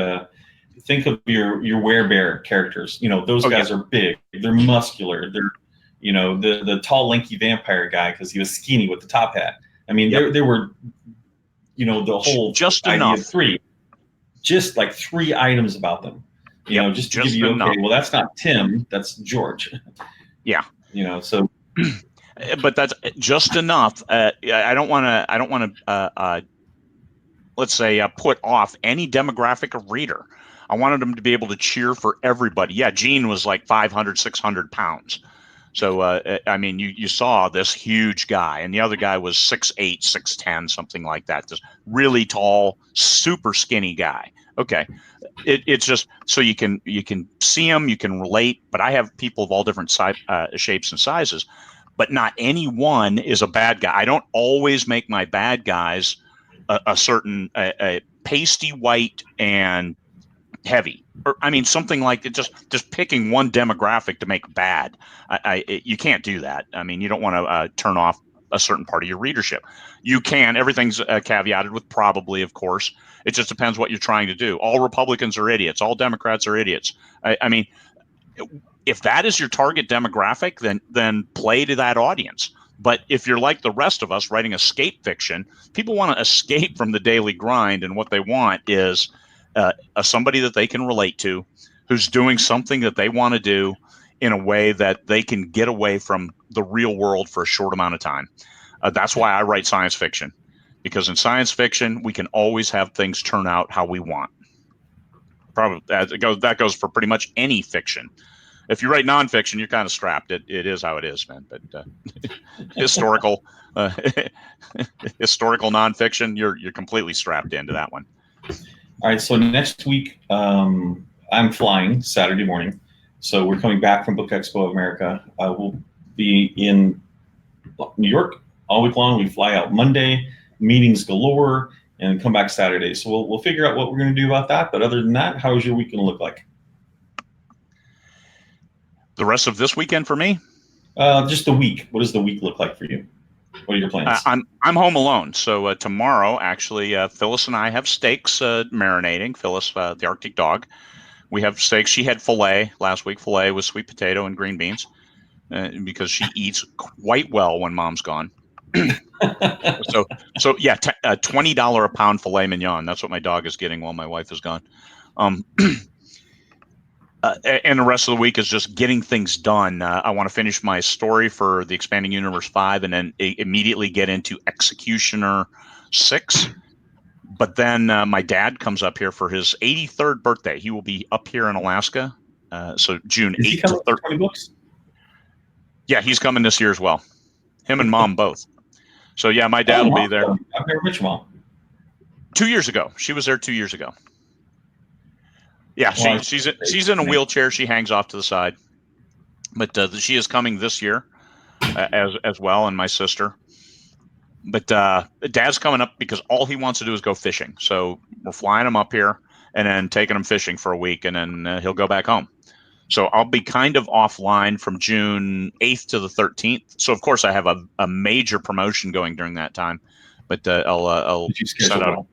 Speaker 1: think of your werebear characters. You know, those guys are big. They're muscular. They're, you know, the tall, lanky vampire guy because he was skinny with the top hat. I mean, there were, you know, the whole
Speaker 2: just
Speaker 1: idea
Speaker 2: enough.
Speaker 1: of three, just like 3 items about them. You know, just to give you,
Speaker 2: enough.
Speaker 1: okay, well, that's not Tim, that's George.
Speaker 2: Yeah.
Speaker 1: You know, so.
Speaker 2: But that's just enough. I don't want to. Let's say put off any demographic of reader. I wanted them to be able to cheer for everybody. Yeah, Gene was like 500, 600 pounds. So, I mean, you saw this huge guy, and the other guy was 6'8", 6'10", something like that. This really tall, super skinny guy. Okay. It's just so you can see them, you can relate. But I have people of all different shapes and sizes, but not any one is a bad guy. I don't always make my bad guys a certain pasty white and heavy, or I mean something like it. Just picking one demographic to make bad. You can't do that. I mean, you don't want to turn off a certain part of your readership. You can. Everything's caveated with probably, of course. It just depends what you're trying to do. All Republicans are idiots. All Democrats are idiots. I mean, if that is your target demographic, then play to that audience. But if you're like the rest of us writing escape fiction, people want to escape from the daily grind, and what they want is somebody that they can relate to, who's doing something that they want to do in a way that they can get away from the real world for a short amount of time. That's why I write science fiction, because in science fiction, we can always have things turn out how we want. Probably that goes for pretty much any fiction. If you write nonfiction, you're kind of strapped. It is how it is, man. But historical nonfiction, you're completely strapped into that one.
Speaker 1: All right. So next week, I'm flying Saturday morning. So we're coming back from Book Expo of America. We'll be in New York all week long. We fly out Monday, meetings galore, and come back Saturday. So we'll figure out what we're going to do about that. But other than that, how is your week going to look like?
Speaker 2: The rest of this weekend for me?
Speaker 1: Just the week. What does the week look like for you? What are your plans?
Speaker 2: I'm home alone. So tomorrow, actually, Phyllis and I have steaks marinating. Phyllis, the Arctic dog. We have steaks. She had filet last week. Filet with sweet potato and green beans because she eats quite well when Mom's gone. so yeah, $20 a pound filet mignon. That's what my dog is getting while my wife is gone. And the rest of the week is just getting things done. I want to finish my story for the Expanding Universe 5 and then immediately get into Executioner 6. But then my dad comes up here for his 83rd birthday. He will be up here in Alaska. So June 8th to 13th.
Speaker 1: Books?
Speaker 2: Yeah, he's coming this year as well. Him and Mom both. So yeah, my dad will be there.
Speaker 1: I've never met your mom.
Speaker 2: 2 years ago. She was there 2 years ago. Yeah, she's in a wheelchair. She hangs off to the side, but she is coming this year as well, and my sister. But Dad's coming up because all he wants to do is go fishing. So we're flying him up here and then taking him fishing for a week, and then he'll go back home. So I'll be kind of offline from June 8th to the 13th. So of course I have a major promotion going during that time, but I'll send out.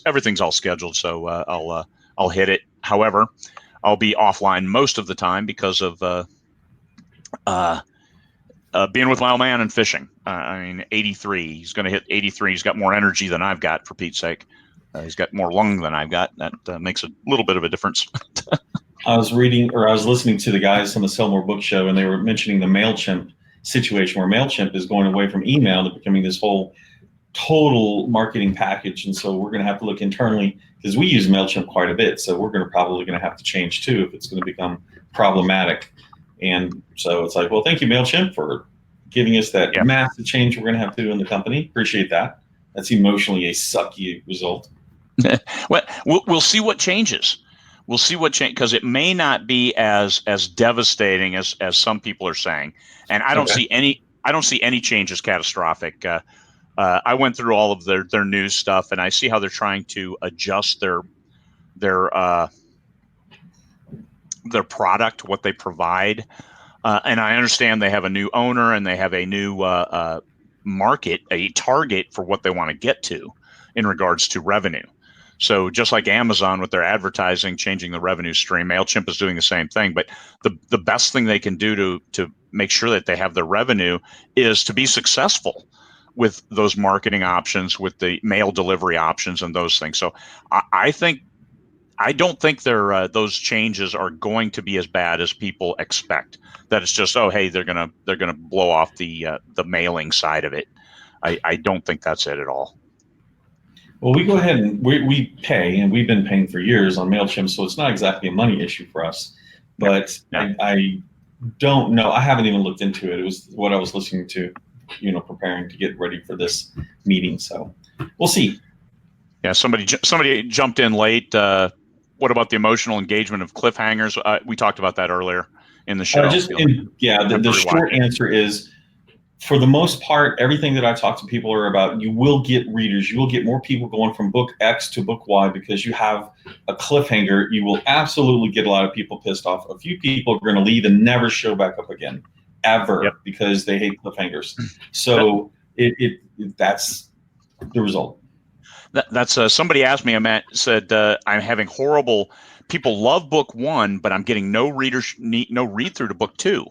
Speaker 2: Everything's all scheduled, so I'll hit it. However, I'll be offline most of the time because of being with my old man and fishing. I mean, 83. He's going to hit 83. He's got more energy than I've got, for Pete's sake. He's got more lung than I've got. That makes a little bit of a difference.
Speaker 1: I was listening to the guys on the Sell More Book Show, and they were mentioning the MailChimp situation, where MailChimp is going away from email to becoming this whole total marketing package. And so we're going to have to look internally, because we use MailChimp quite a bit. So we're probably going to have to change too if it's going to become problematic. And so it's like, well, thank you, MailChimp, for giving us that massive change we're going to have to do in the company. Appreciate that. That's emotionally a sucky result.
Speaker 2: Well, we'll see what changes. We'll see what change, because it may not be as devastating as some people are saying. And I don't see any changes catastrophic. I went through all of their news stuff, and I see how they're trying to adjust their product, what they provide. And I understand they have a new owner and they have a new market, a target for what they want to get to in regards to revenue. So just like Amazon with their advertising changing the revenue stream, MailChimp is doing the same thing. But the best thing they can do to make sure that they have their revenue is to be successful with those marketing options, with the mail delivery options and those things. So I don't think those changes are going to be as bad as people expect. That it's just, oh, hey, they're gonna blow off the mailing side of it. I don't think that's it at all.
Speaker 1: Well, we go ahead and we pay, and we've been paying for years on MailChimp, so it's not exactly a money issue for us. But I don't know. I haven't even looked into it. It was what I was listening to, preparing to get ready for this meeting. So we'll see.
Speaker 2: Yeah, somebody jumped in late. What about the emotional engagement of cliffhangers? We talked about that earlier in the show.
Speaker 1: The short answer is, for the most part, everything that I talk to people are about, you will get readers. You will get more people going from book X to book Y because you have a cliffhanger. You will absolutely get a lot of people pissed off. A few people are going to leave and never show back up again, ever, because they hate cliffhangers. So that's the result.
Speaker 2: That's somebody asked me. Said I'm having horrible. People love book 1, but I'm getting no read through to book 2.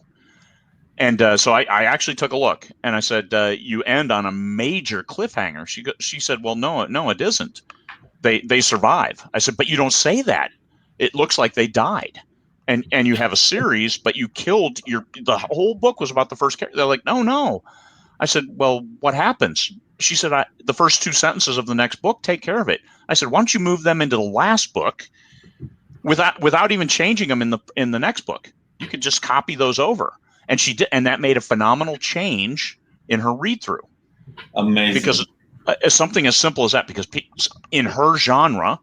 Speaker 2: And so I actually took a look, and I said, you end on a major cliffhanger. She said, well, no, it isn't. They survive. I said, but you don't say that. It looks like they died. And you have a series, but you killed the whole book was about the first character. They're like, no. I said, well, what happens? She said, the first 2 sentences of the next book take care of it. I said, why don't you move them into the last book without even changing them in the next book? You could just copy those over. And she did, and that made a phenomenal change in her read through.
Speaker 1: Amazing.
Speaker 2: Because something as simple as that, because in her genre,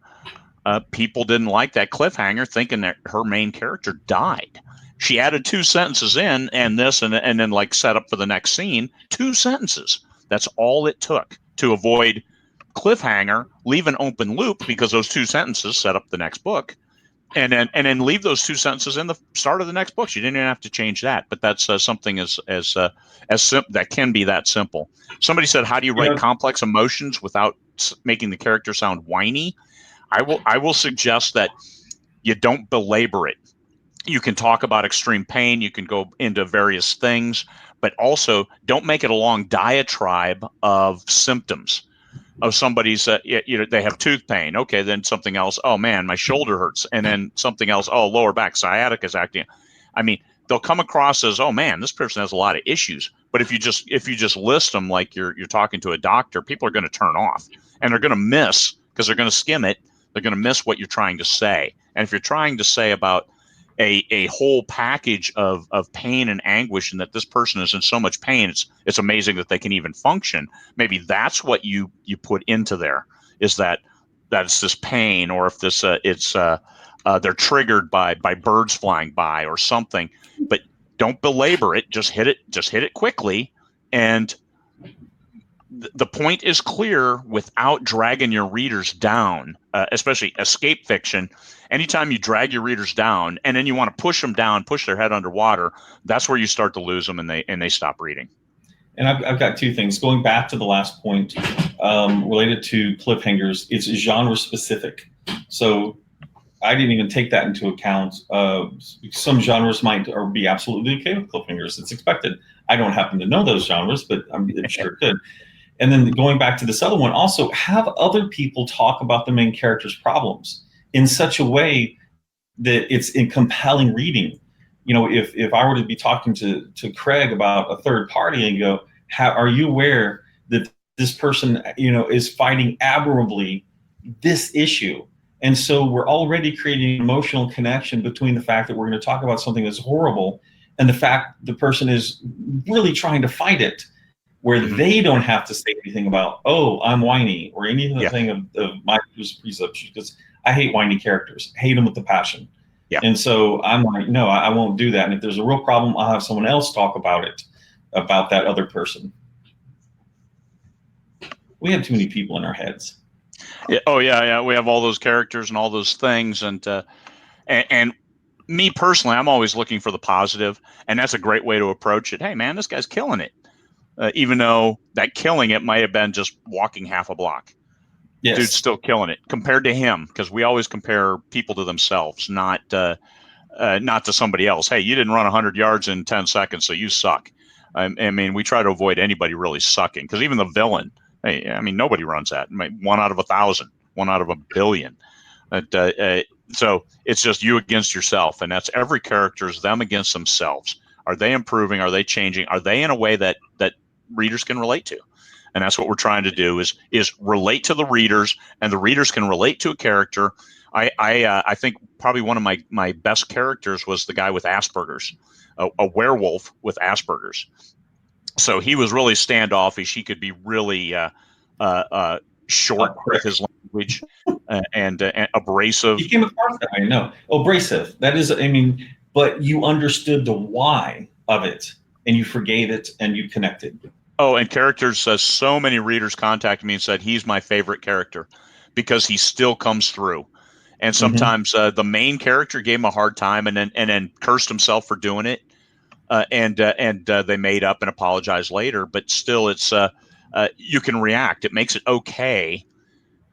Speaker 2: people didn't like that cliffhanger, thinking that her main character died. She added 2 sentences in, and then like set up for the next scene. 2 sentences. That's all it took to avoid cliffhanger, leave an open loop, because those 2 sentences set up the next book. And then leave those 2 sentences in the start of the next book. You didn't even have to change that, but that's something that can be that simple. Somebody said, "How do you write complex emotions without making the character sound whiny?" I will suggest that you don't belabor it. You can talk about extreme pain. You can go into various things, but also don't make it a long diatribe of symptoms. Of somebody's, they have tooth pain. Okay, then something else. Oh man, my shoulder hurts, and then something else. Oh, lower back sciatica is acting. I mean, they'll come across as, oh man, this person has a lot of issues. But if you just list them like you're talking to a doctor, people are going to turn off, and they're going to miss, because they're going to skim it. They're going to miss what you're trying to say. And if you're trying to say about a whole package of pain and anguish, and that this person is in so much pain, it's amazing that they can even function. Maybe that's what you put into there, is that it's this pain, or if this they're triggered by birds flying by or something. But don't belabor it. Just hit it quickly, and the point is clear without dragging your readers down, especially escape fiction. Anytime you drag your readers down and then you want to push them down, push their head underwater, that's where you start to lose them, and they stop reading.
Speaker 1: And I've got 2 things. Going back to the last point related to cliffhangers, it's genre specific. So I didn't even take that into account. Some genres might be absolutely okay with cliffhangers. It's expected. I don't happen to know those genres, but I'm sure it could. And then going back to this other one, also have other people talk about the main character's problems in such a way that it's in compelling reading. If I were to be talking to Craig about a third party and go, are you aware that this person, is fighting admirably this issue? And so we're already creating an emotional connection between the fact that we're going to talk about something that's horrible and the fact the person is really trying to fight it, where they don't have to say anything about, oh, I'm whiny, or anything of my presumption, because I hate whiny characters. I hate them with the passion.
Speaker 2: Yeah.
Speaker 1: And so I'm like, no, I won't do that. And if there's a real problem, I'll have someone else talk about it, about that other person. We have too many people in our heads.
Speaker 2: Yeah. Oh yeah. We have all those characters and all those things, and me personally, I'm always looking for the positive, and that's a great way to approach it. Hey man, this guy's killing it. Even though that killing it might have been just walking half a block.
Speaker 1: Yes.
Speaker 2: Dude's still killing it compared to him, because we always compare people to themselves, not to somebody else. Hey, you didn't run 100 yards in 10 seconds, so you suck. I mean, we try to avoid anybody really sucking, because even the villain, hey, I mean, nobody runs that. 1 out of 1,000, 1 out of 1,000,000,000. So it's just you against yourself, and that's every character is them against themselves. Are they improving? Are they changing? Are they in a way that readers can relate to? And that's what we're trying to do is relate to the readers, and the readers can relate to a character. I think probably one of my best characters was the guy with Asperger's, a werewolf with Asperger's. So he was really standoffish. He could be really short with his language and abrasive.
Speaker 1: You came across that, I know. Abrasive. That is, I mean, but you understood the why of it, and you forgave it, and you connected.
Speaker 2: Oh, and characters, so many readers contacted me and said he's my favorite character because he still comes through. And sometimes the main character gave him a hard time and then cursed himself for doing it. And they made up and apologized later. But still, it's you can react. It makes it okay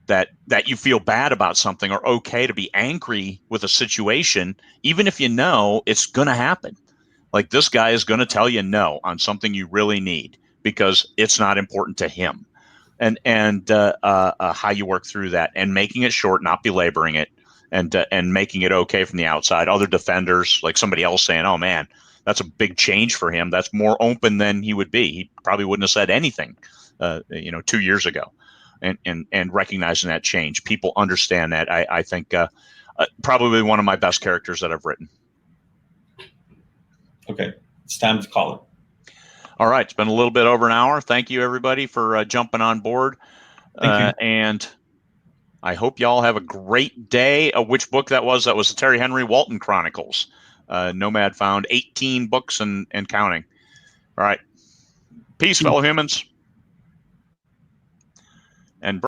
Speaker 2: that you feel bad about something, or okay to be angry with a situation, even if you know it's going to happen. Like, this guy is going to tell you no on something you really need because it's not important to him. And how you work through that and making it short, not belaboring it, and making it okay from the outside. Other defenders, like somebody else saying, "Oh man, that's a big change for him. That's more open than he would be. He probably wouldn't have said anything, 2 years ago." And recognizing that change, people understand that. I think probably one of my best characters that I've written.
Speaker 1: Okay, it's time to call it.
Speaker 2: All right, it's been a little bit over an hour. Thank you, everybody, for jumping on board.
Speaker 1: Thank you.
Speaker 2: And I hope y'all have a great day. Which book that was? That was the Terry Henry Walton Chronicles. Nomad found 18 books and counting. All right. Peace, fellow humans.